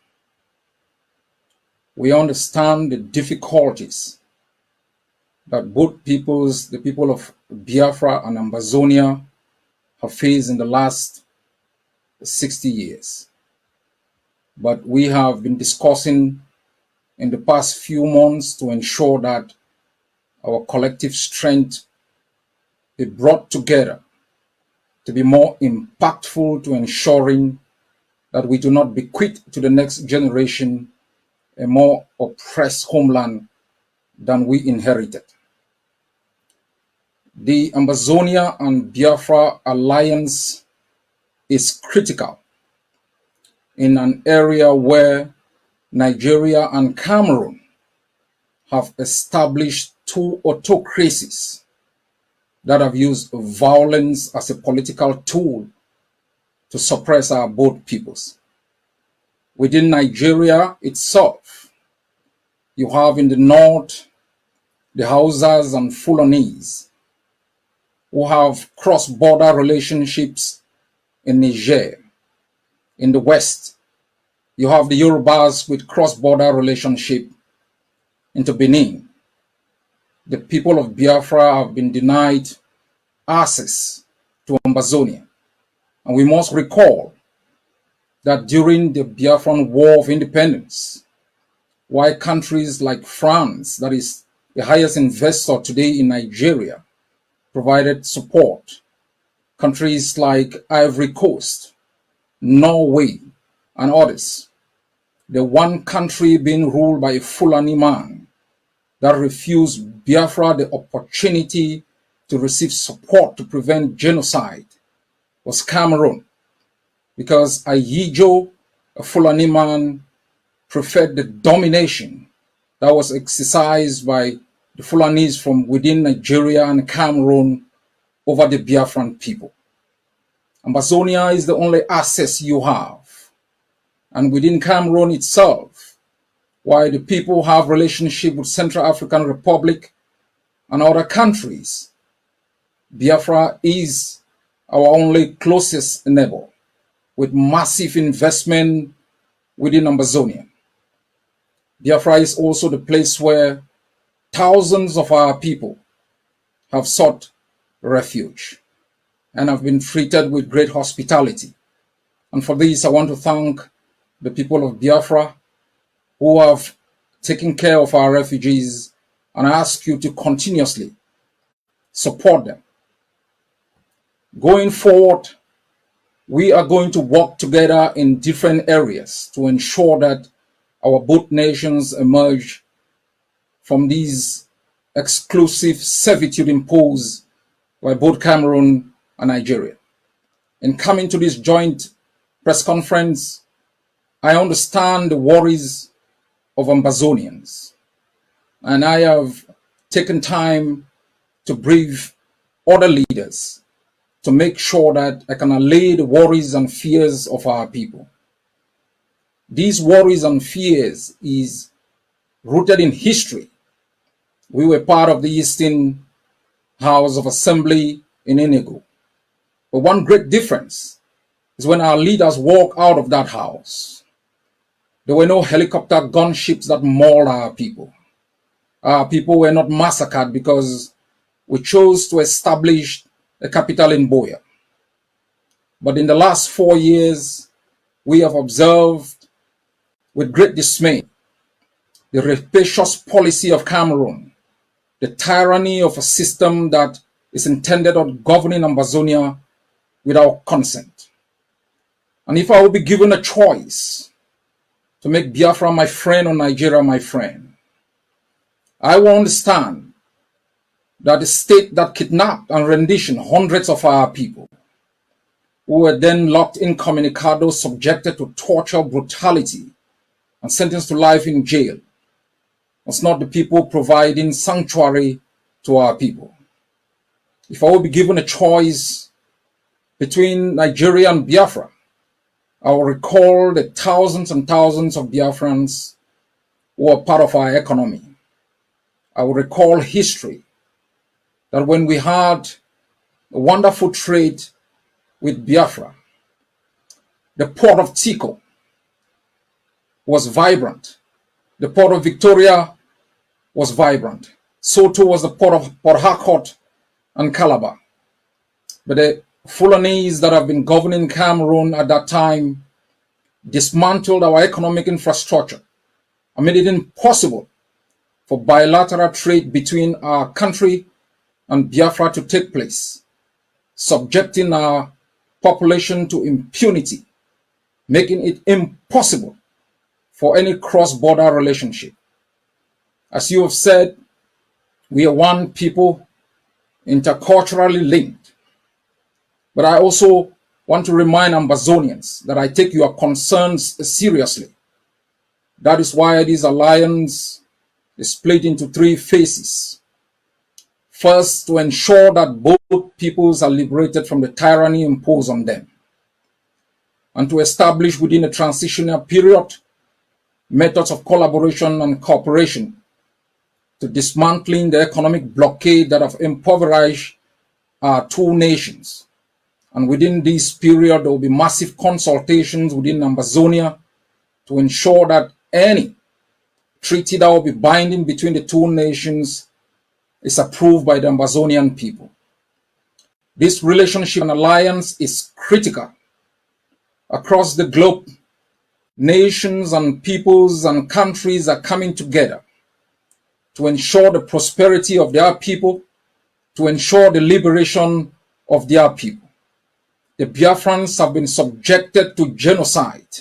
We understand the difficulties that both peoples, the people of Biafra and Ambazonia, have faced in the last 60 years. But we have been discussing in the past few months to ensure that our collective strength be brought together to be more impactful to ensuring that we do not bequeath to the next generation a more oppressed homeland than we inherited. The Ambazonia and Biafra alliance is critical in an area where Nigeria and Cameroon have established two autocracies that have used violence as a political tool to suppress our both peoples. Within Nigeria itself, you have in the north the Hausas and Fulanese who have cross-border relationships in Niger. In the west, you have the Yorubas with cross-border relationship into Benin. The people of Biafra have been denied access to Ambazonia. And we must recall that during the Biafran War of Independence, while countries like France, that is the highest investor today in Nigeria, provided support, countries like Ivory Coast, Norway, and others, the one country being ruled by a Fulani man that refused Biafra the opportunity to receive support to prevent genocide was Cameroon, because Ayijo, a Fulani man, preferred the domination that was exercised by the Fulanis from within Nigeria and Cameroon over the Biafran people. Ambazonia is the only access you have. And within Cameroon itself, while the people have relationship with Central African Republic and other countries, Biafra is our only closest neighbor. with massive investment within Ambazonia. Biafra is also the place where thousands of our people have sought refuge and have been treated with great hospitality. And for this, I want to thank the people of Biafra who have taken care of our refugees, and I ask you to continuously support them. Going forward, we are going to work together in different areas to ensure that our both nations emerge from these exclusive servitude imposed by both Cameroon and Nigeria. In coming to this joint press conference, I understand the worries of Ambazonians, and I have taken time to brief other leaders to make sure that I can allay the worries and fears of our people. These worries and fears is rooted in history. We were part of the Eastern House of Assembly in Enugu. But one great difference is when our leaders walk out of that house, there were no helicopter gunships that mauled our people. Our people were not massacred because we chose to establish a capital in Boya. But in the last 4 years, we have observed with great dismay the rapacious policy of Cameroon, the tyranny of a system that is intended on governing Ambazonia without consent. And if I will be given a choice to make Biafra my friend or Nigeria my friend, I will understand that the state that kidnapped and renditioned hundreds of our people, who were then locked incommunicado, subjected to torture, brutality, and sentenced to life in jail, was not the people providing sanctuary to our people. If I will be given a choice between Nigeria and Biafra, I will recall the thousands and thousands of Biafrans who are part of our economy. I will recall history, that when we had a wonderful trade with Biafra, the port of Tico was vibrant. The port of Victoria was vibrant. So too was the port of Port Harcourt and Calabar. But the Fulanese that have been governing Cameroon at that time dismantled our economic infrastructure and made it impossible for bilateral trade between our country and Biafra to take place, subjecting our population to impunity, making it impossible for any cross-border relationship. As you have said, we are one people, interculturally linked. But I also want to remind Ambazonians that I take your concerns seriously. That is why this alliance is split into 3 phases. First, to ensure that both peoples are liberated from the tyranny imposed on them, and to establish within a transitional period methods of collaboration and cooperation to dismantling the economic blockade that have impoverished our 2 nations. And within this period, there will be massive consultations within Ambazonia to ensure that any treaty that will be binding between the 2 nations is approved by the Ambazonian people. This relationship and alliance is critical. Across the globe, nations and peoples and countries are coming together to ensure the prosperity of their people, to ensure the liberation of their people. The Biafrans have been subjected to genocide,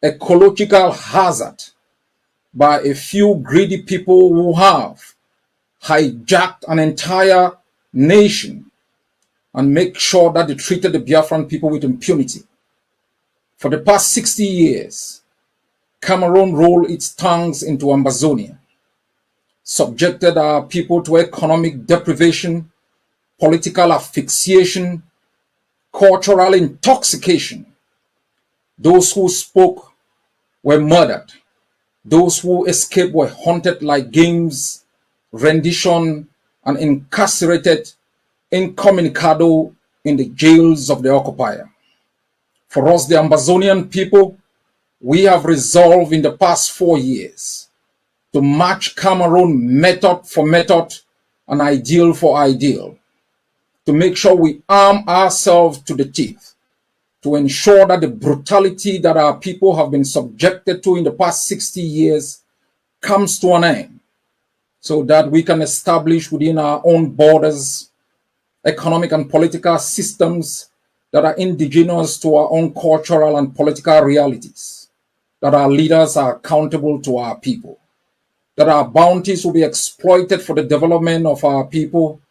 ecological hazard, by a few greedy people who have hijacked an entire nation and make sure that they treated the Biafran people with impunity. For the past 60 years, Cameroon rolled its tongues into Ambazonia, subjected our people to economic deprivation, political asphyxiation, cultural intoxication. Those who spoke were murdered. Those who escaped were hunted like games, rendition, and incarcerated incommunicado in the jails of the occupier. For us, the Ambazonian people, we have resolved in the past 4 years to match Cameroon method for method and ideal for ideal, to make sure we arm ourselves to the teeth, to ensure that the brutality that our people have been subjected to in the past 60 years comes to an end, so that we can establish within our own borders economic and political systems that are indigenous to our own cultural and political realities, that our leaders are accountable to our people, that our bounties will be exploited for the development of our people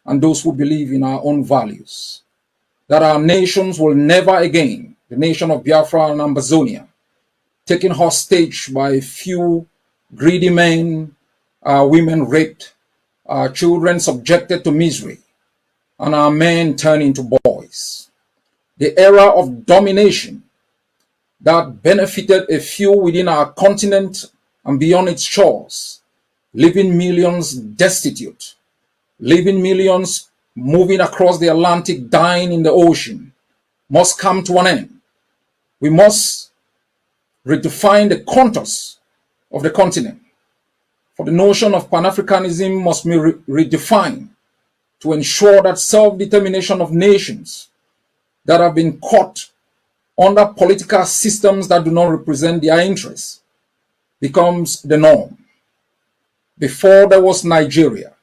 and those who believe in our own values, that our nations will never again, the nation of Biafra and Ambazonia, taken hostage by a few greedy men, our women raped, our children subjected to misery, and our men turned into boys. The era of domination that benefited a few within our continent and beyond its shores, leaving millions destitute, leaving millions moving across the Atlantic, dying in the ocean, must come to an end. We must redefine the contours of the continent. For the notion of Pan-Africanism must be redefined to ensure that self-determination of nations that have been caught under political systems that do not represent their interests becomes the norm. Before there was Nigeria,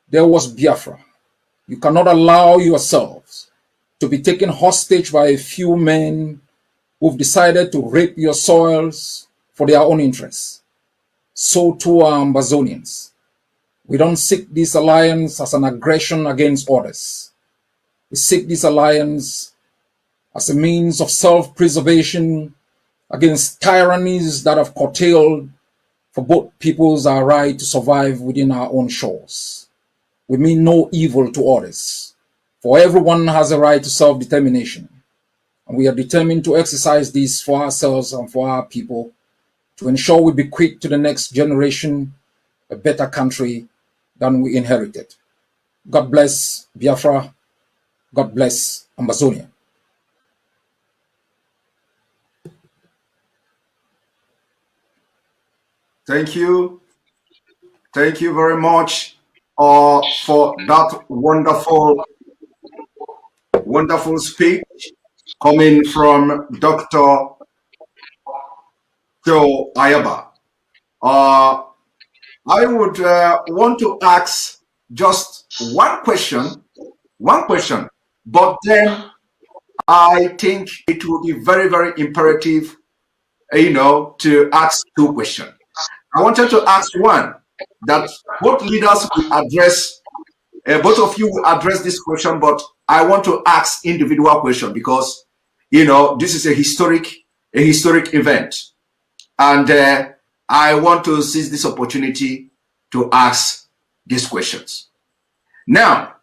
there was Biafra. You cannot allow yourselves to be taken hostage by a few men who've decided to rape your soils for their own interests. So too are Ambazonians. We don't seek this alliance as an aggression against others. We seek this alliance as a means of self-preservation against tyrannies that have curtailed for both peoples our right to survive within our own shores. We mean no evil to others, for everyone has a right to self-determination, and we are determined to exercise this for ourselves and for our people to ensure we bequeath to the next generation a better country than we inherited. God bless Biafra. God bless Ambazonia. Thank you. Thank you very much for that wonderful speech coming from Dr. Joe Ayaba. I would want to ask just one question, but then I think it would be very, very imperative, to ask two questions. I wanted to ask one that both leaders will address, both of you will address this question, but I want to ask individual question because, this is a historic event. And I want to seize this opportunity to ask these questions. Now,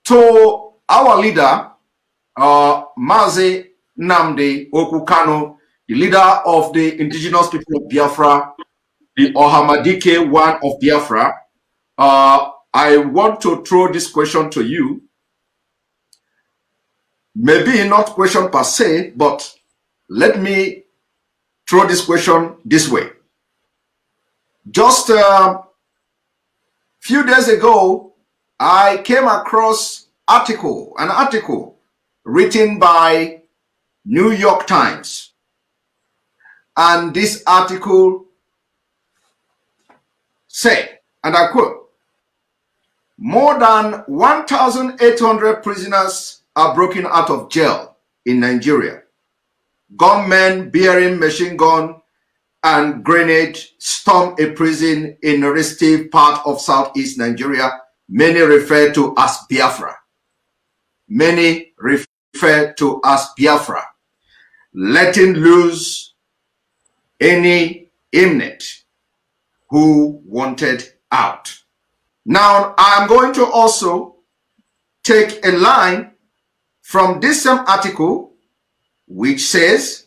to our leader, Mazi Nnamdi Kanu, the leader of the indigenous people of Biafra, the Ohamadike one of Biafra, I want to throw this question to you. Maybe not question per se, but let me throw this question this way. Just a few days ago, I came across an article written by New York Times. And this article said, and I quote, more than 1,800 prisoners are broken out of jail in Nigeria. Gunmen bearing machine gun and grenade storm a prison in a restive part of southeast Nigeria, many refer to as Biafra. Many refer to as Biafra, letting loose any inmate who wanted out. Now, I'm going to also take a line from this same article, which says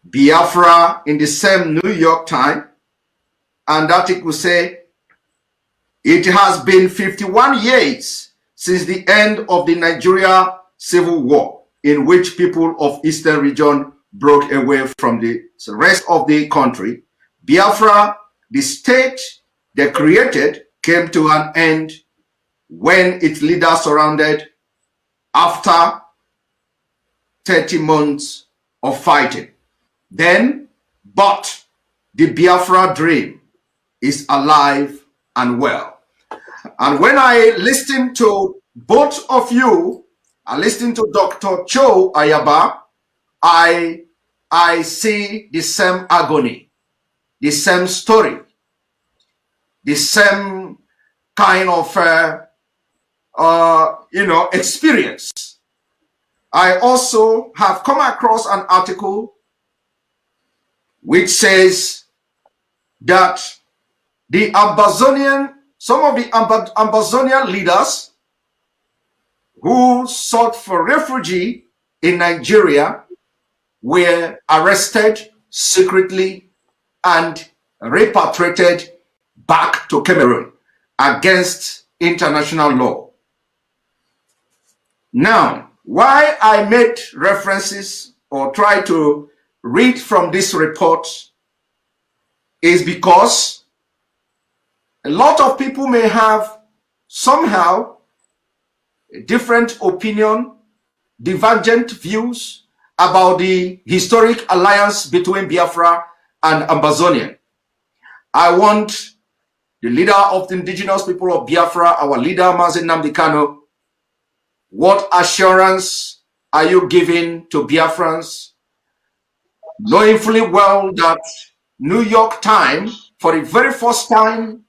Biafra in the same New York Times, and that article say it has been 51 years since the end of the Nigeria Civil War. in which people of Eastern region broke away from the rest of the country, Biafra, the state they created, came to an end when its leader surrendered after 30 months of fighting. Then, but the Biafra dream is alive and well. And when I listen to both of you, I listen to Dr. Cho Ayaba, I see the same agony, the same story, the same kind of experience. I also have come across an article which says that the some of the Ambazonian leaders who sought for refuge in Nigeria were arrested secretly and repatriated back to Cameroon against international law. Now, why I made references or try to read from this report is because a lot of people may have somehow a different opinion, divergent views about the historic alliance between Biafra and Ambazonia. I want the leader of the indigenous people of Biafra, our leader Mazi Nnamdi Kanu, what assurance are you giving to Biafrans, knowing fully well that New York Times, for the very first time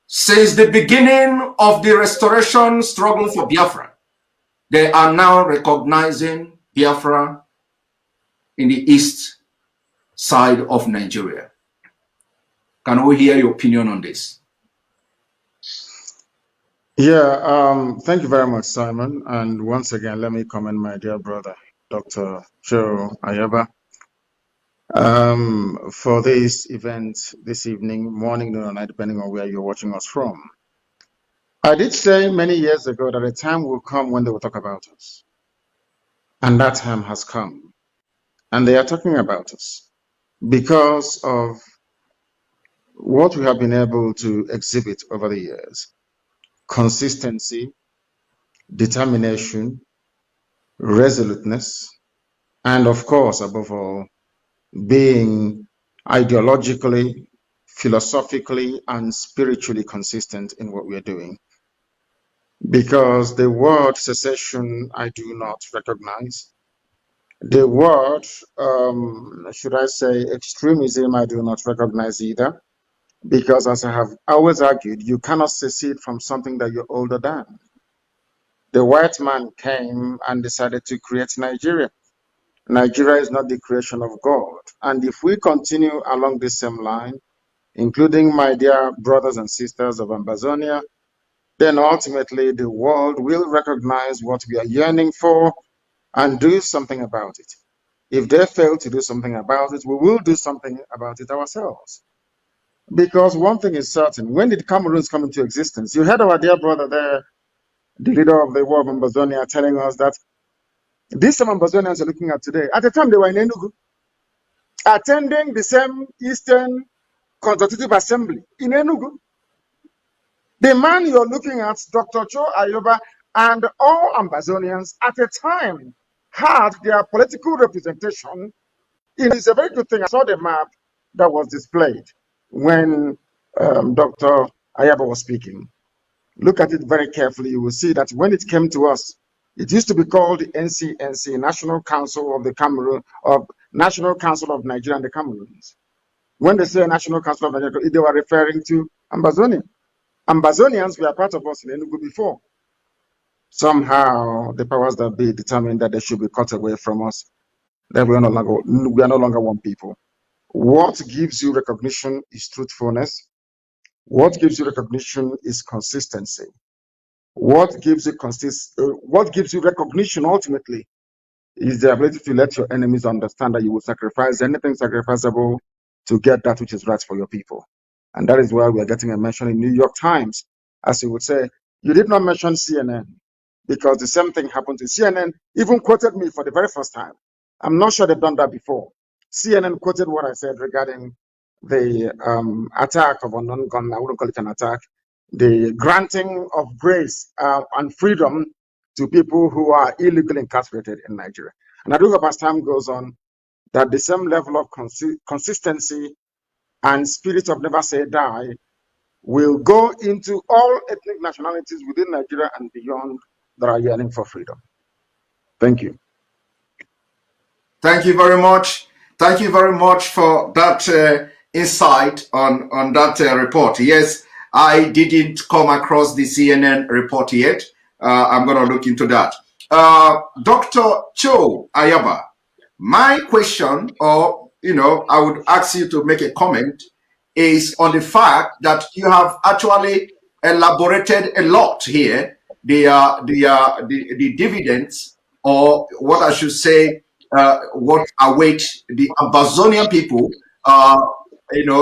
since the beginning of the restoration struggle for Biafra, they are now recognizing Biafra in the east side of Nigeria. Can we hear your opinion on this? Yeah, thank you very much, Simon. And once again, let me commend my dear brother, Dr. Joe Ayaba, for this event this evening, morning, noon, or night, depending on where you're watching us from. I did say many years ago that a time will come when they will talk about us. And that time has come. And they are talking about us because of what we have been able to exhibit over the years. Consistency, determination, resoluteness, and of course, above all, being ideologically, philosophically, and spiritually consistent in what we are doing. Because the word secession, I do not recognize. The word, should I say, extremism, I do not recognize either. Because as I have always argued, you cannot secede from something that you're older than. The white man came and decided to create Nigeria. Nigeria is not the creation of God. And if we continue along this same line, including my dear brothers and sisters of Ambazonia, then ultimately the world will recognize what we are yearning for and do something about it. If they fail to do something about it, we will do something about it ourselves. Because one thing is certain, when did Cameroons come into existence? You heard our dear brother there, the leader of the war of Ambazonia, telling us that these some Ambazonians are looking at today. At the time, they were in Enugu, attending the same Eastern Constitutive Assembly in Enugu. The man you're looking at, Dr. Cho Ayaba, and all Ambazonians at a time had their political representation. It is a very good thing. I saw the map that was displayed when Dr. Ayaba was speaking. Look at it very carefully. You will see that when it came to us, it used to be called the NCNC, National Council of the Cameroon, of National Council of Nigeria and the Cameroons. When they say National Council of Nigeria, they were referring to Ambazonia. Ambazonians were part of us in Enugu before. Somehow, the powers that be determined that they should be cut away from us, that we are no longer one people. What gives you recognition is truthfulness. What gives you recognition is consistency. What gives you recognition ultimately is the ability to let your enemies understand that you will sacrifice anything sacrificable to get that which is right for your people. And that is why we are getting a mention in New York Times. As you would say, you did not mention CNN. because the same thing happened to CNN, even quoted me for the very first time. I'm not sure they've done that before. CNN quoted what I said regarding the attack of unknown gunmen. I wouldn't call it an attack. The granting of grace and freedom to people who are illegally incarcerated in Nigeria. And I do hope as time goes on that the same level of consistency and spirit of never say die will go into all ethnic nationalities within Nigeria and beyond that are yearning for freedom. Thank you. Thank you very much. Thank you very much for that insight on that report. Yes, I didn't come across the CNN report yet. I'm going to look into that. Dr. Cho Ayaba, my question, or, I would ask you to make a comment, is on the fact that you have actually elaborated a lot here, the dividends, or what I should say, what await the Ambazonian people,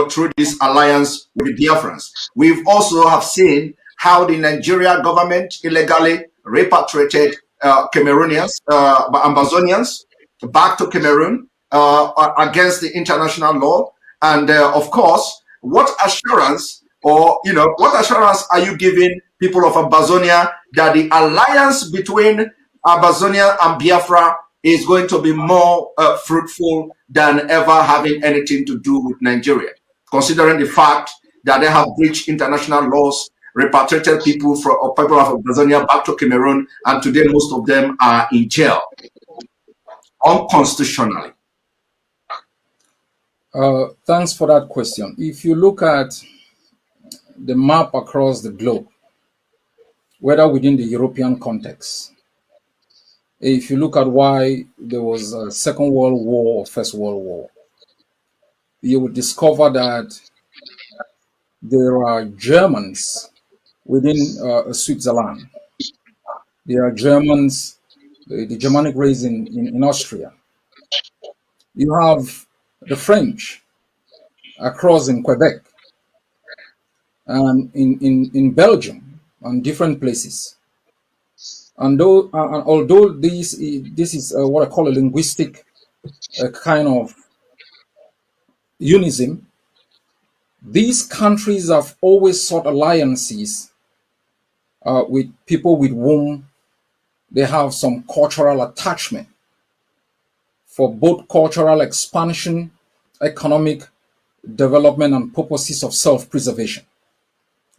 through this alliance with the Biafrans. We've also have seen how the Nigeria government illegally repatriated Cameroonians, Ambazonians, back to Cameroon against the international law. And of course, what assurance, or what assurance are you giving people of Ambazonia that the alliance between Ambazonia and Biafra is going to be more fruitful than ever having anything to do with Nigeria, considering the fact that they have breached international laws, repatriated people of Ambazonia back to Cameroon, and today most of them are in jail unconstitutionally? Thanks for that question. If you look at the map across the globe, whether within the European context, if you look at why there was a Second World War or First World War, you would discover that there are Germans within Switzerland. There are Germans, the Germanic race in Austria. You have the French across in Quebec and in Belgium and different places. And although this is what I call a linguistic kind of unism, these countries have always sought alliances with people with whom they have some cultural attachment for both cultural expansion, economic development, and purposes of self-preservation.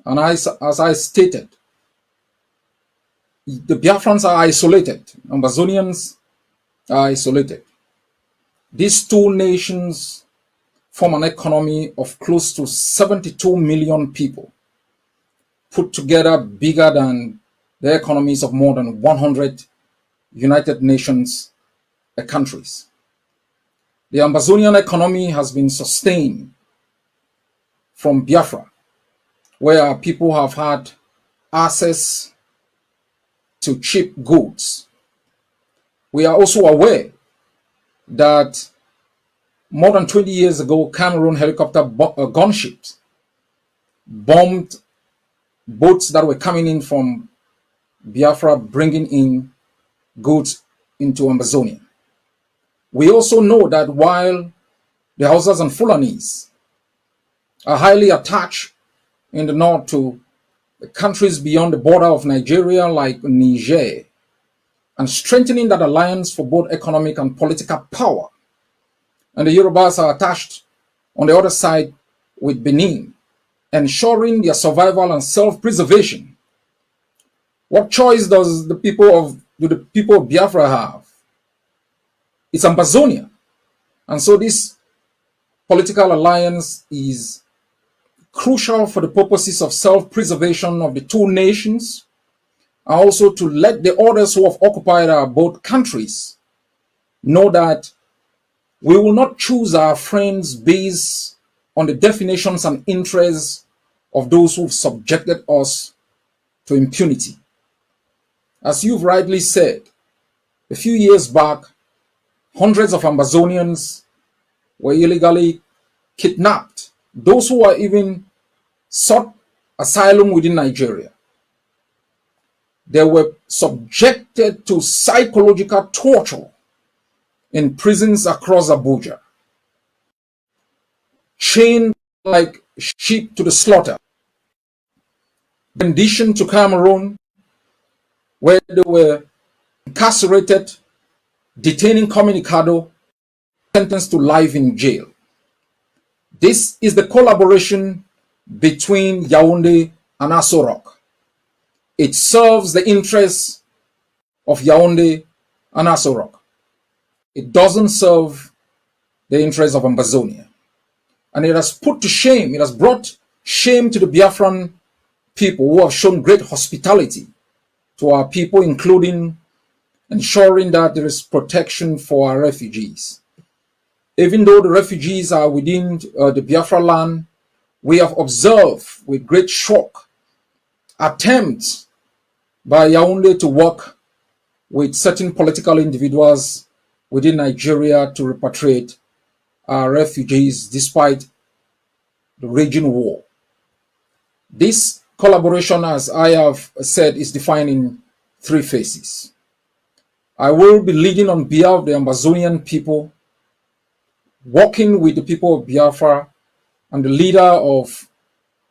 And as I stated, the Biafrans are isolated. Ambazonians are isolated. These two nations form an economy of close to 72 million people, put together bigger than the economies of more than 100 United Nations countries. The Ambazonian economy has been sustained from Biafra, where people have had access to cheap goods. We are also aware that more than 20 years ago, Cameroon helicopter gunships bombed boats that were coming in from Biafra, bringing in goods into Ambazonia. We also know that while the Hausas and Fulanis are highly attached in the north to the countries beyond the border of Nigeria like Niger, and strengthening that alliance for both economic and political power, and the Yorubas are attached on the other side with Benin, ensuring their survival and self-preservation. What choice does the people of Biafra have? It's Ambazonia. And so this political alliance is crucial for the purposes of self-preservation of the two nations, and also to let the others who have occupied our both countries know that we will not choose our friends based on the definitions and interests of those who've subjected us to impunity. As you've rightly said, a few years back, hundreds of Ambazonians were illegally kidnapped. Those who were even sought asylum within Nigeria. They were subjected to psychological torture in prisons across Abuja, chained like sheep to the slaughter. Conditioned to Cameroon, where they were incarcerated, detaining communicado, sentenced to life in jail. This is the collaboration between Yaoundé and Aso Rock. It serves the interests of Yaoundé and Aso Rock. It doesn't serve the interests of Ambazonia. And it has put to shame, it has brought shame to the Biafran people who have shown great hospitality to our people, including ensuring that there is protection for our refugees. Even though the refugees are within the Biafra land, we have observed with great shock attempts by Yaoundé to work with certain political individuals within Nigeria to repatriate our refugees despite the raging war. This collaboration, as I have said, is defined in 3 phases. I will be leading on behalf of the Ambazonian people, working with the people of Biafra and the leader of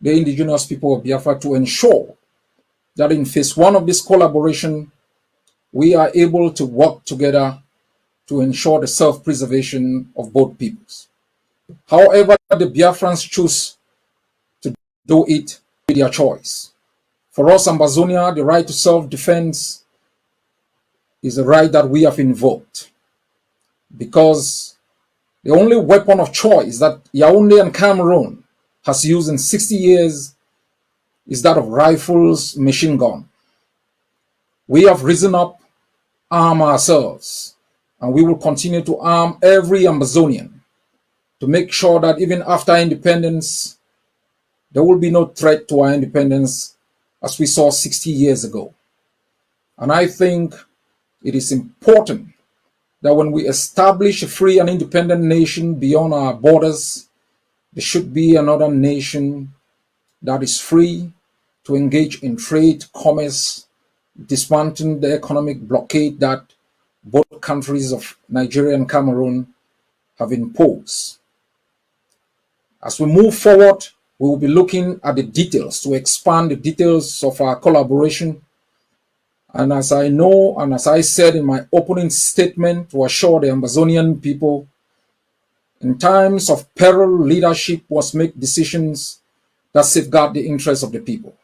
the indigenous people of Biafra to ensure that in phase 1 of this collaboration, we are able to work together to ensure the self-preservation of both peoples. However, the Biafrans choose to do it with their choice. For us, Ambazonia, the right to self-defense is a right that we have invoked, because the only weapon of choice that Yaoundé and Cameroon has used in 60 years is that of rifles, machine gun. We have risen up, armed ourselves, and we will continue to arm every Ambazonian to make sure that even after independence, there will be no threat to our independence as we saw 60 years ago. And I think it is important that when we establish a free and independent nation beyond our borders, there should be another nation that is free to engage in trade, commerce, dismantling the economic blockade that both countries of Nigeria and Cameroon have imposed. As we move forward, we will be looking at the details to expand the details of our collaboration. And as I know, and as I said in my opening statement, to assure the Ambazonian people, in times of peril, leadership must make decisions that safeguard the interests of the people.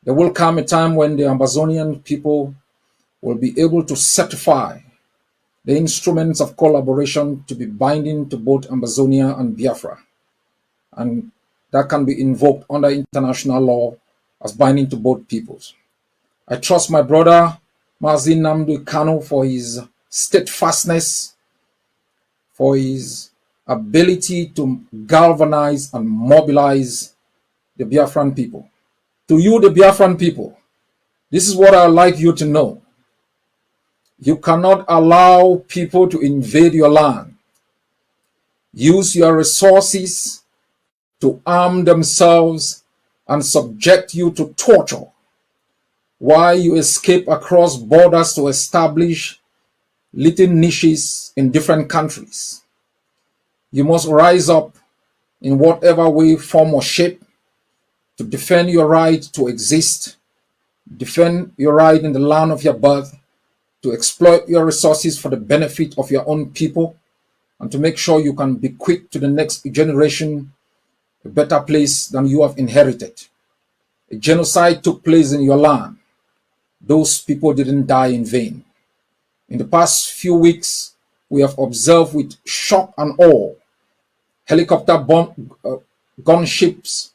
There will come a time when the Ambazonian people will be able to certify the instruments of collaboration to be binding to both Ambazonia and Biafra. And that can be invoked under international law as binding to both peoples. I trust my brother Mazi Nnamdi Kanu for his steadfastness, for his ability to galvanize and mobilize the Biafran people. To you, the Biafran people, this is what I'd like you to know. You cannot allow people to invade your land, use your resources to arm themselves and subject you to torture while you escape across borders to establish little niches in different countries. You must rise up in whatever way, form, or shape to defend your right to exist, defend your right in the land of your birth, to exploit your resources for the benefit of your own people, and to make sure you can bequeath to the next generation a better place than you have inherited. A genocide took place in your land. Those people didn't die in vain. In the past few weeks, we have observed with shock and awe helicopter gunships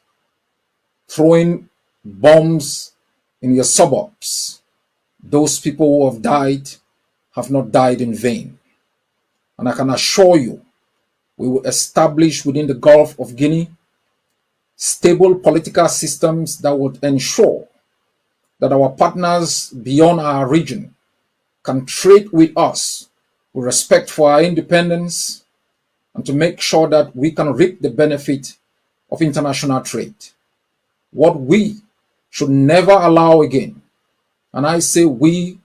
throwing bombs in your suburbs. Those people who have died have not died in vain. And I can assure you, we will establish within the Gulf of Guinea stable political systems that would ensure that our partners beyond our region can trade with us with respect for our independence, and to make sure that we can reap the benefit of international trade. What we should never allow again And I say we,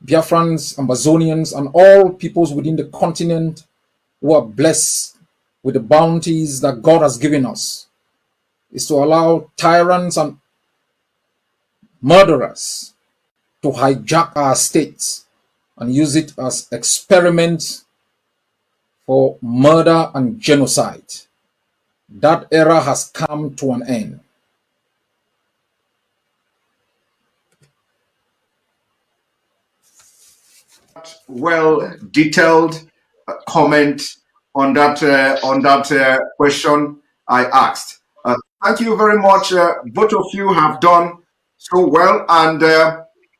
Biafrans, Ambazonians, and all peoples within the continent who are blessed with the bounties that God has given us, is to allow tyrants and murderers to hijack our states and use it as experiments for murder and genocide. That era has come to an end. Well detailed comment on that question I asked. Thank you very much. Both of you have done so well, and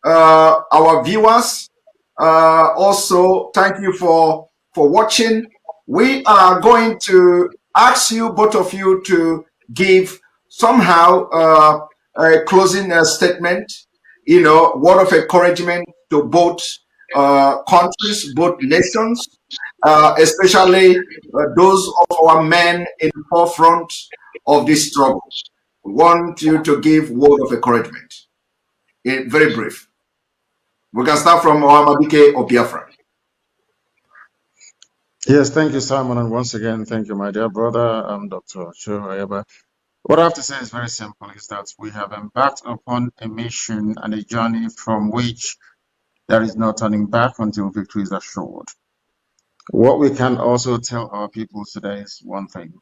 our viewers also thank you for watching. We are going to ask you, both of you, to give somehow a closing statement, word of encouragement to both countries, both nations, especially those of our men in the forefront of this struggle. We want you to give word of encouragement. Very brief. We can start from Ohamadike of Biafra. Yes, thank you, Simon, and once again, thank you, my dear brother, Dr. Ayaba. What I have to say is very simple, is that we have embarked upon a mission and a journey from which there is no turning back until victory is assured. What we can also tell our people today is one thing,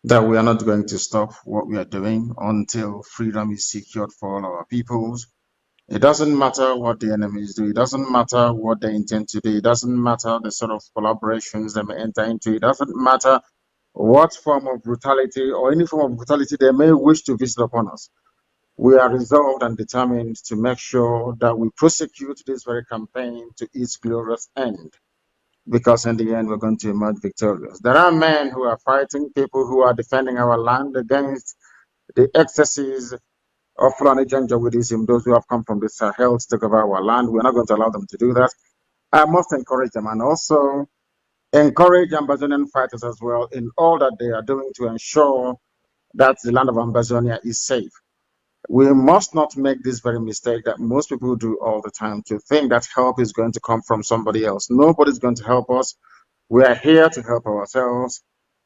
that we are not going to stop what we are doing until freedom is secured for all our peoples. It doesn't matter what the enemies do. It doesn't matter what they intend to do. It doesn't matter the sort of collaborations they may enter into. It doesn't matter what form of brutality or any form of brutality they may wish to visit upon us. We are resolved and determined to make sure that we prosecute this very campaign to its glorious end, because in the end, we're going to emerge victorious. There are men who are fighting, people who are defending our land against the excesses of Fulani Janjaweedism, those who have come from the Sahel to take over our land. We're not going to allow them to do that. I must encourage them, and also encourage Ambazonian fighters as well in all that they are doing to ensure that the land of Ambazonia is safe. We must not make this very mistake that most people do all the time, to think that help is going to come from somebody else. Nobody's going to help us. We are here to help ourselves,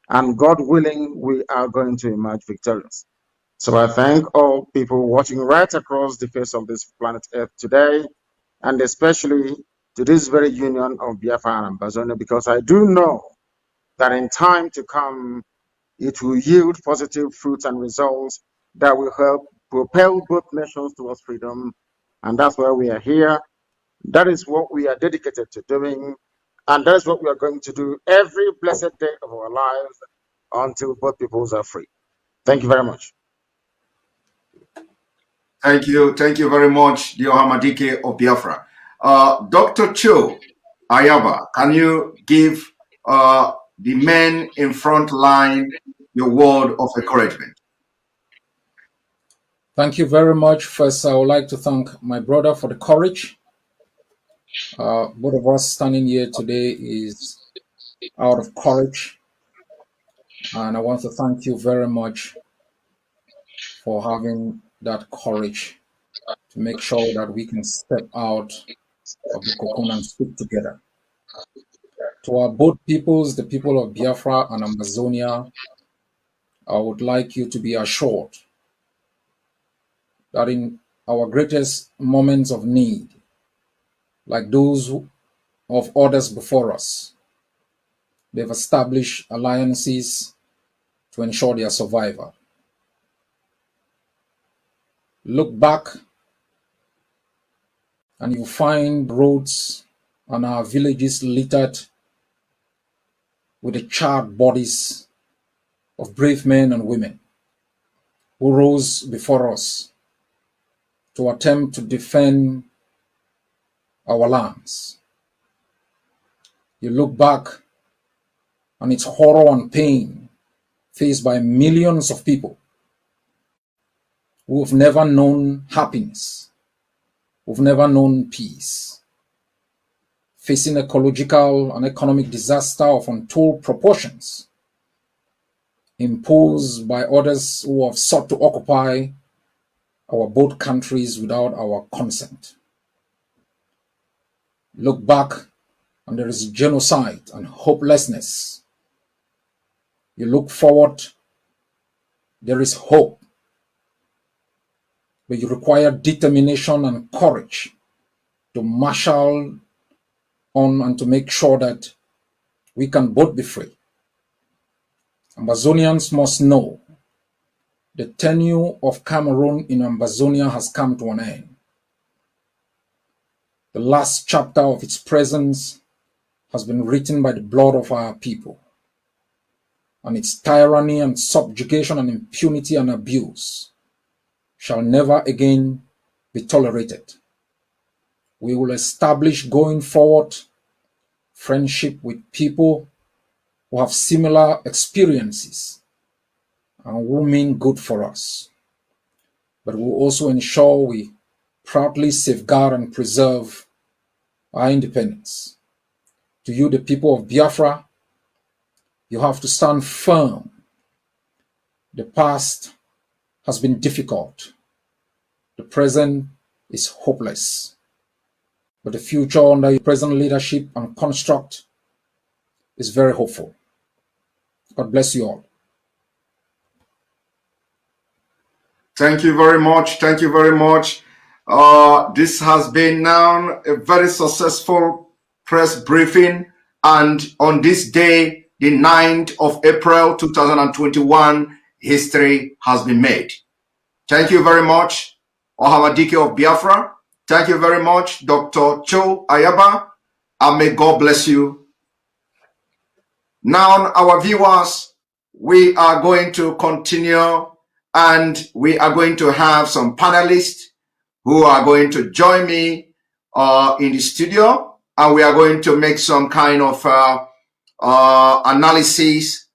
and God willing, we are going to emerge victorious. So I thank all people watching right across the face of this planet Earth today, and especially to this very union of Biafra and Ambazonia, because I do know that in time to come, it will yield positive fruits and results that will help propel both nations towards freedom. And that's why we are here. That is what we are dedicated to doing. And that is what we are going to do every blessed day of our lives until both peoples are free. Thank you very much. Thank you very much, the Ohamadike of Biafra. Dr. Cho Ayaba, can you give the men in front line your word of encouragement? Thank you very much. First, I would like to thank my brother for the courage. Both of us standing here today is out of courage. And I want to thank you very much for having that courage to make sure that we can step out of the cocoon and stick together. To our both peoples, the people of Biafra and Ambazonia, I would like you to be assured that in our greatest moments of need, like those of others before us, they've established alliances to ensure their survival. Look back and you find roads and our villages littered with the charred bodies of brave men and women who rose before us to attempt to defend our lands. You look back and it's horror and pain faced by millions of people who have never known happiness, who've never known peace, facing ecological and economic disaster of untold proportions, imposed by others who have sought to occupy our both countries without our consent. Look back and there is genocide and hopelessness. You look forward, there is hope. But you require determination and courage to marshal on and to make sure that we can both be free. Ambazonians must know the tenure of Cameroon in Ambazonia has come to an end. The last chapter of its presence has been written by the blood of our people, and its tyranny and subjugation and impunity and abuse shall never again be tolerated. We will establish going forward friendship with people who have similar experiences and who mean good for us. But we will also ensure we proudly safeguard and preserve our independence. To you, the people of Biafra, you have to stand firm. The past has been difficult. The present is hopeless. But the future under your present leadership and construct is very hopeful. God bless you all. Thank you very much. Thank you very much. This has been now a very successful press briefing. And on this day, the 9th of April, 2021, history has been made. Thank you very much, Ohamadike of Biafra. Thank you very much, Dr. Cho Ayaba. And may God bless you. Now, our viewers, we are going to continue and we are going to have some panelists who are going to join me in the studio, and we are going to make some kind of analysis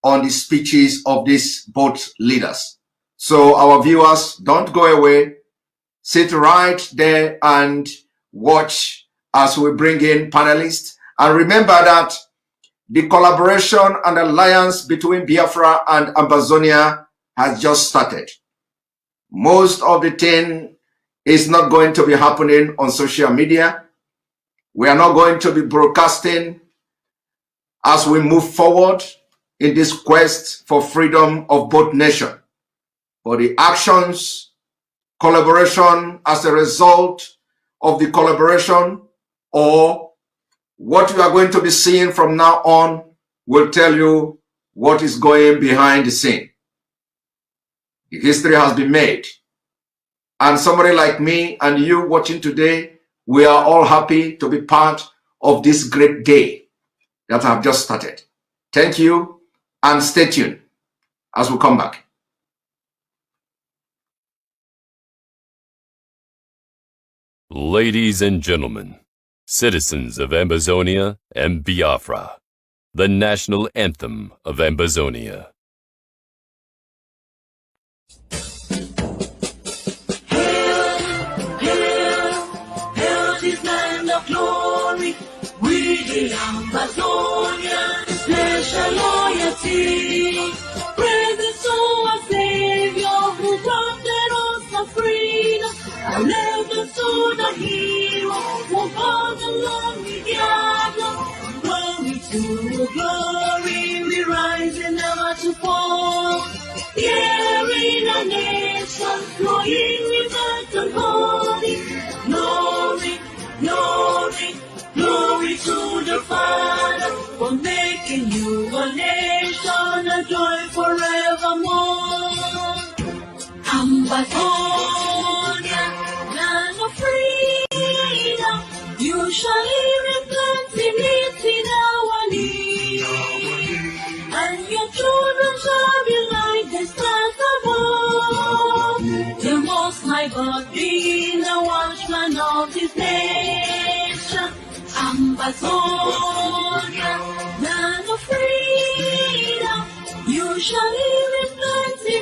on the speeches of these both leaders. So our viewers, don't go away. Sit right there and watch as we bring in panelists. And remember that the collaboration and alliance between Biafra and Ambazonia has just started. Most of the thing is not going to be happening on social media. We are not going to be broadcasting as we move forward in this quest for freedom of both nations. But the actions, collaboration as a result of the collaboration, or what you are going to be seeing from now on will tell you what is going behind the scene. The history has been made. And somebody like me and you watching today, we are all happy to be part of this great day that have just started. Thank you and stay tuned as we come back. Ladies and gentlemen, citizens of Ambazonia and Biafra, the national anthem of Ambazonia. The Ambazonia, special loyalty, presence to our Savior who granted us the freedom, and never to the hero who fought along we gather. Glory to glory, we rise and never to fall. Here in a nation, flowing with and holy, glory, glory. Glory to the Father for making you a nation, a joy forevermore. Ambazonia, land of freedom, you shall live in plenty in our need, and your children shall be like the stars above. The Most High God being the watchman of His nation. Ambazonia, land of freedom, you shall live in plenty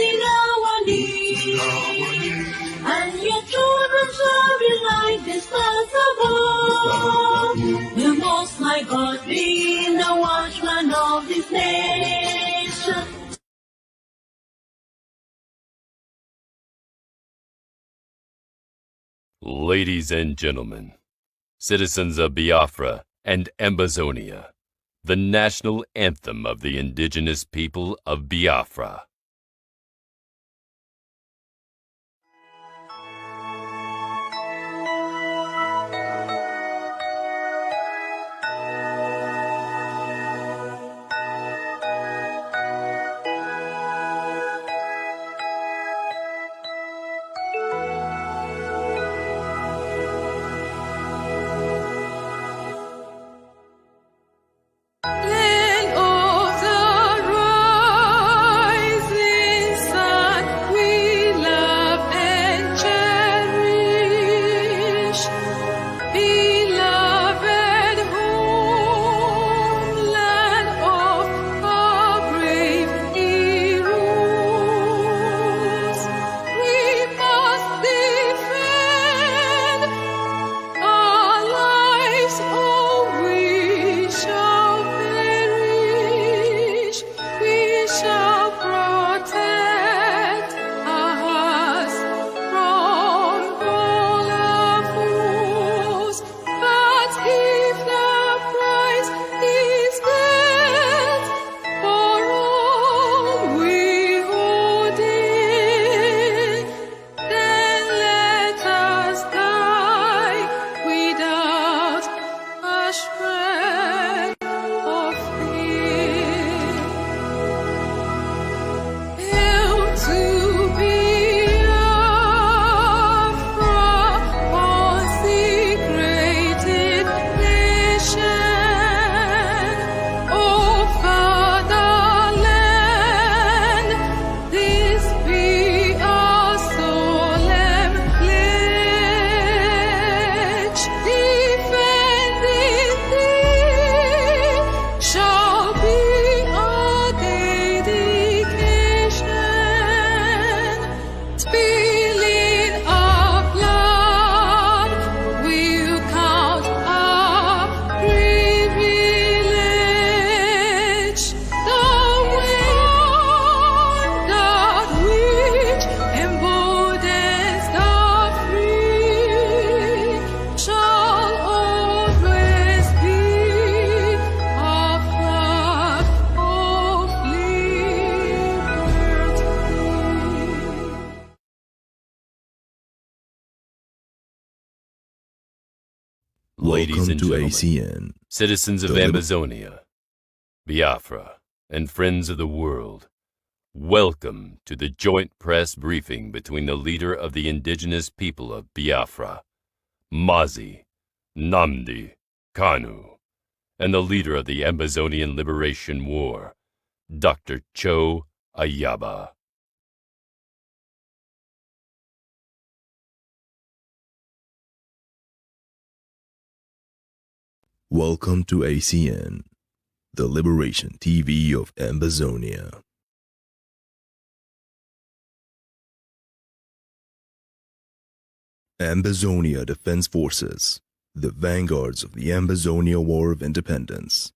in our need, and your children shall be like the stars above. The Most High God being the watchman of this nation. Ladies and gentlemen, citizens of Biafra and Ambazonia, the national anthem of the indigenous people of Biafra. Land of the rising sun, we love and cherish. Beloved homeland of our brave heroes, we must defend our lives, or we shall perish. We shall protect us from all our foes. But if the price is death for all we hold in, then let us die without a shred of fear. Hail to Biafra, consecrated nation. O fatherland, this be our solemn pledge. Defending thee shall be our dedication. Spilling our blood will count our privilege. The that which emboldens the free shall always be our flag of liberty. Ladies Welcome and to gentlemen, ACN. citizens of The Lib- Ambazonia, Biafra, and friends of the world, welcome to the joint press briefing between the leader of the indigenous people of Biafra, Mazi, Nnamdi, Kanu, and the leader of the Ambazonian Liberation War, Dr. Ayaba. Welcome to ACN, the Liberation TV of Ambazonia. Ambazonia Defense Forces, the vanguards of the Ambazonia War of Independence.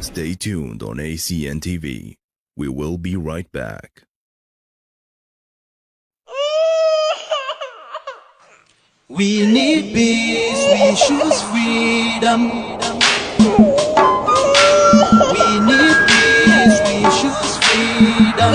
Stay tuned on ACN TV. We will be right back. We need peace, we choose freedom. We need peace, we choose freedom.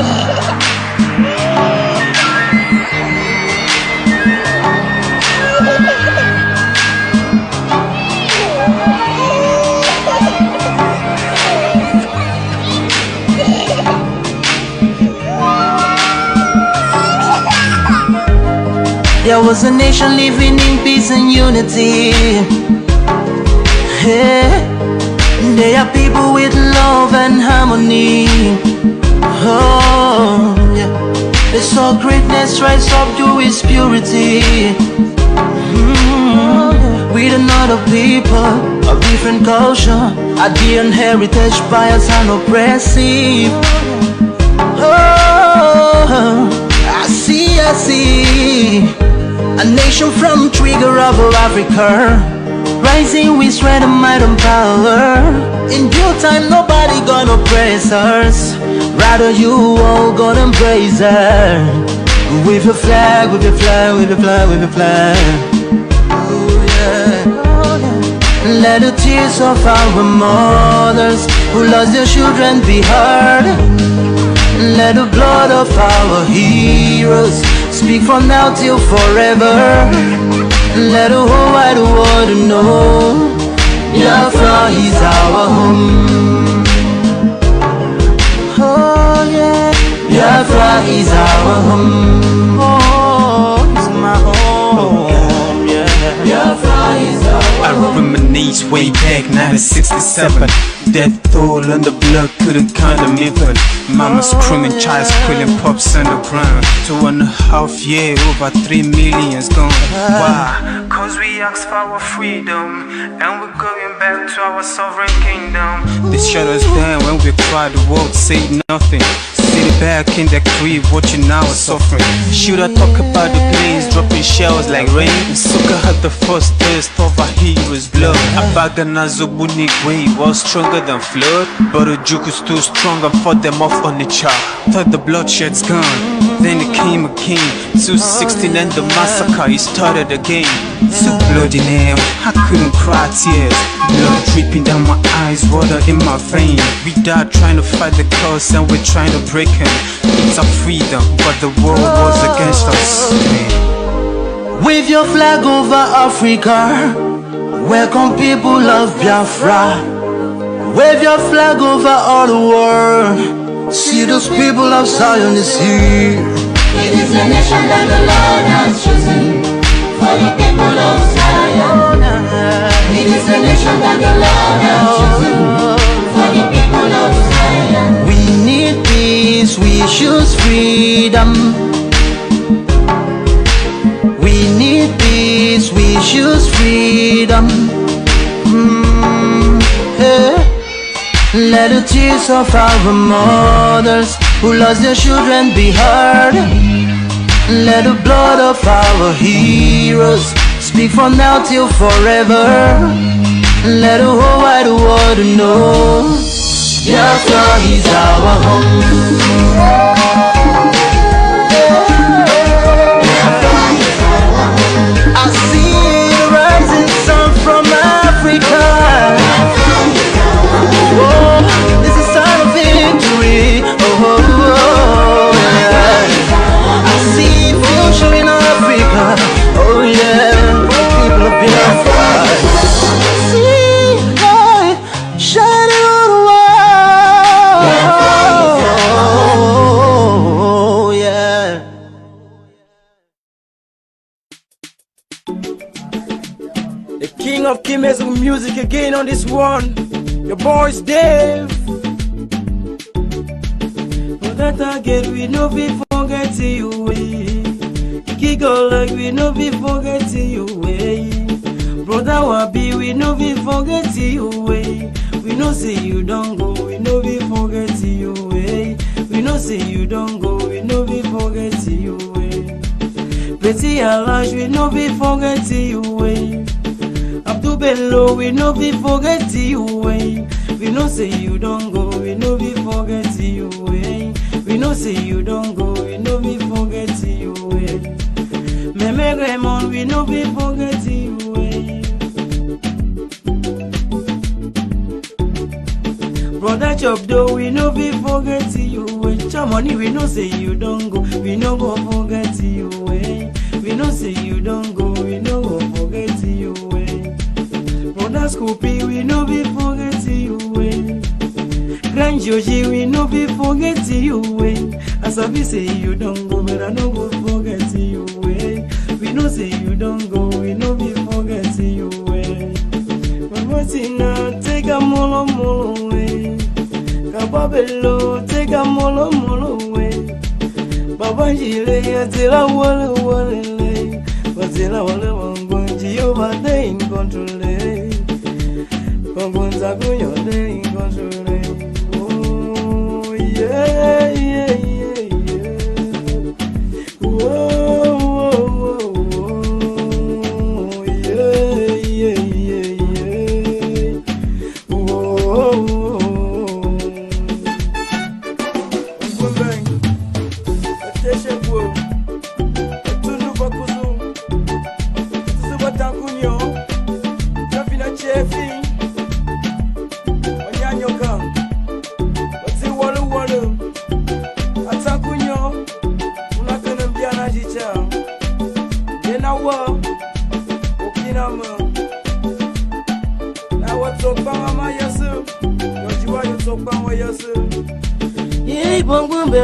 There was a nation living in peace and unity. Hey, they are people with love and harmony. Oh, yeah. They saw greatness rise up to its purity. with another people of different culture. A different heritage bias and oppressive. Oh, I see. A nation from trigger of Africa, rising with strength and might and power. In due time, nobody gonna praise us. Rather, you all gonna embrace her. With your flag, with your flag, with your flag, with your flag. Oh yeah. Let the tears of our mothers who lost their children be heard. Let the blood of our heroes speak from now till forever. Let the whole wide world know Biafra is our home. Oh yeah, Biafra is our home. Oh, it's my home. Yeah, Biafra is our home. I reminisce way back 1967. Death toll and the blood couldn't count them even. Mama screaming, child squealing, pops on the ground. 2.5 years, over 3 million's gone. Why? Cause we asked for our freedom, and we're going back to our sovereign kingdom. They shut us down when we cried, the world said nothing. Sitting back in the crib, watching our suffering. Should I talk about the planes dropping shells like rain? Suka had the first taste of a hero's blood. Abagana Zobunigwe was stronger than flood, but the juke is too strong and fought them off on the chart. Thought the bloodshed's gone, then it came again. 216 and the massacre, it started again. Too bloody name, I couldn't cry tears. Blood dripping down my eyes, water in my veins. We died trying to fight the cause and we're trying to break him. It's our freedom, but the world was against us. Wave your flag over Africa. Welcome people of Biafra. Wave your flag over all the world. See those people of Zion is here. It is a nation that the Lord has chosen for the people of Zion. It is a nation that the Lord has chosen for the people of Zion. We need peace, we choose freedom. We need peace, we choose freedom. Yeah. Let the tears of our mothers who lost their children be heard. Let the blood of our heroes speak from now till forever. Let the whole wide world know Biafra is our home. I see the rising sun from Africa. Oh, this is a sign of victory. Oh, yeah. I see future in Africa. Oh yeah, people of Biafra. See light shining on the world. Oh yeah. The king of kings of music again on this one. Your boy's Dave. But that again we no be forget you way. Kick like we no be forget you way. Brother Wabi we no be forget you way. We no say you don't go, we no be forget you way. We no say you don't go, we no be forget you way. Betty Alash we no be forget you way. Abdul Bello we no be forget you way. We no say you don't go, we no be forget you way. We no say you don't go, we no be forget you way. Meme Raymond we no be forget you way. Brother Chopdo we no be forget you way. Chamoni we no say you don't go, we no go forget you way. We no say you don't go, we no go forget you way. Brother Scoopy we no be forget you way. Grand Joji we no be forget you way. As I be say you don't go, but I no go forget you way. We no say you don't go, we no be forget you way. But what's in now, take a molo way. Kababelo, take a molo way. Baba Jile, Tila Walla, but Tila Walla, Ayaba, they in control. Bongunza Guyo, they in control. Oh, yeah, yeah, yeah, yeah. Oh, yeah, yeah, yeah, yeah. Oh,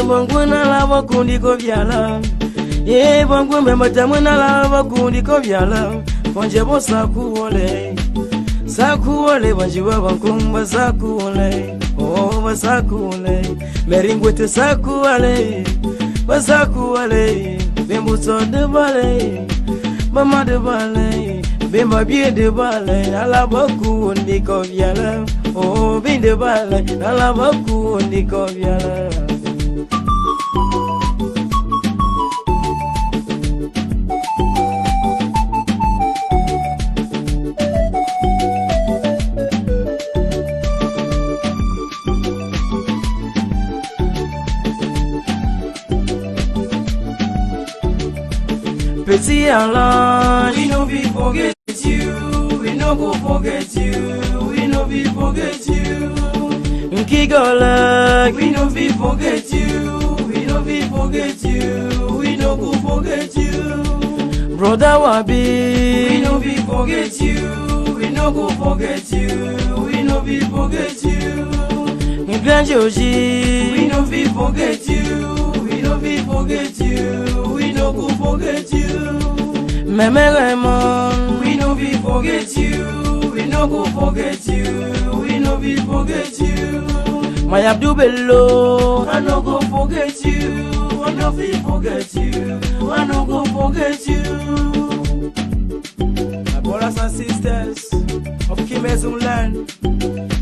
Bangwena lava kundi ko vyala. Bangwembe matamwena lava kundi ko vyala. Konje bo sakuole. Sakuole banjiwa bankumba sakuole. Oh basakuole. Meringwete sakuole. Basakuole. Bembuso de bale. Mama de bale. Bemba bie de bale. Alaba kundi ko vyala. Oh bin de bale. Alaba kundi ko vyala. Petit Allah, we no be forget you, we no go forget you, we no be forget you. Kigola, we no be forget you, we no be forget you, we no go forget you. Brother Wabi, we no be forget you, we no go forget you, we no be forget you. Grand Joji, we no be forget you, we no be forget you, we no go forget you. Meme Raymond, we no be forget you, we no go forget you, we no be forget you. My Abdul Bello, I no go forget you, I no be forget you, I no go forget you. My brothers and sisters of Kimezum land,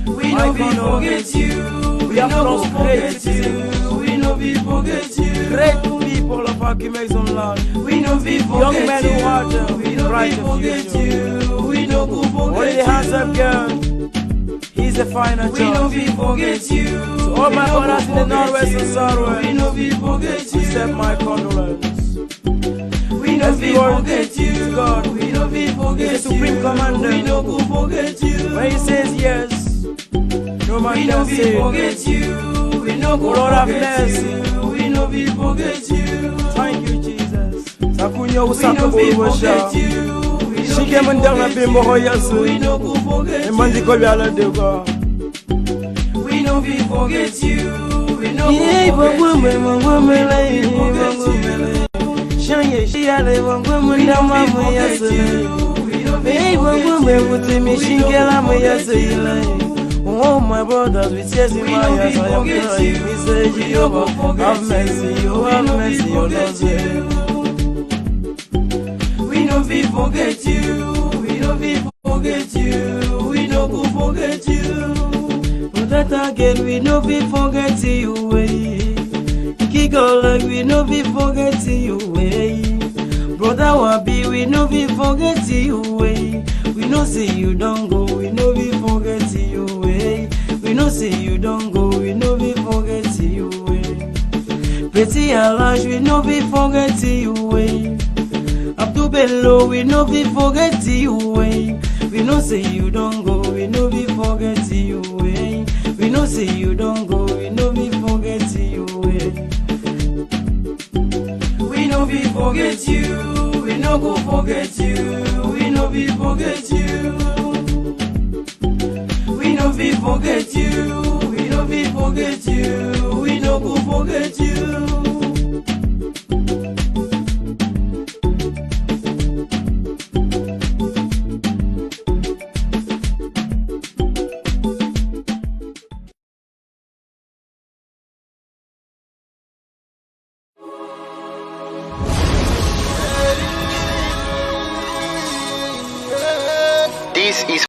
we no be forget you, we no go forget you, we no be forget you. Great people of our Kimezum land, we no be forget you. Young men who are we no be forget you, we no go forget you. Only the handsome girl, he's a final choice. We no be forget you. So all my brothers in the northwest and southwest, we no be forget you. Accept my condolence. We no be forget you, God. We no be forget you. The Supreme Commander, we no go forget you. When he says yes, no man can say. We no be forget you. We no go forget you. We no be forget you. Thank you, Jesus. Sakunyo usaka bolwasha. Shike mandanga bimbo hoyasu. We no go forget you. Mandi ko byala dego. We no be forget you. We no go forget you. Shanye shiale wangwe ndama moyasu. Hey wangwe mutimi shingela moyasu. Oh my brothers, we tears in my eyes, I am crying. We say Jehovah, have mercy, you have mercy, your Lord. We no be forget you, we no be forget you, we no go forget you. But that again, we no be forget you, way. Kigo like we no be forget you, way. Brother Wabi, we no be forget you, way. We no say you don't go, we no be forget you, way. We no say you don't go, we no be forget you, way. Petit Alash, we no be forget you, way. Abdul Bello, we no be forget you, way. We no say you don't go, we no be forget you, way. We no say you don't go, we no be forget you, way. We no be forget you, we no go forget you, we no be forget you. We no be forget you, we no be forget you, we no go forget you. This is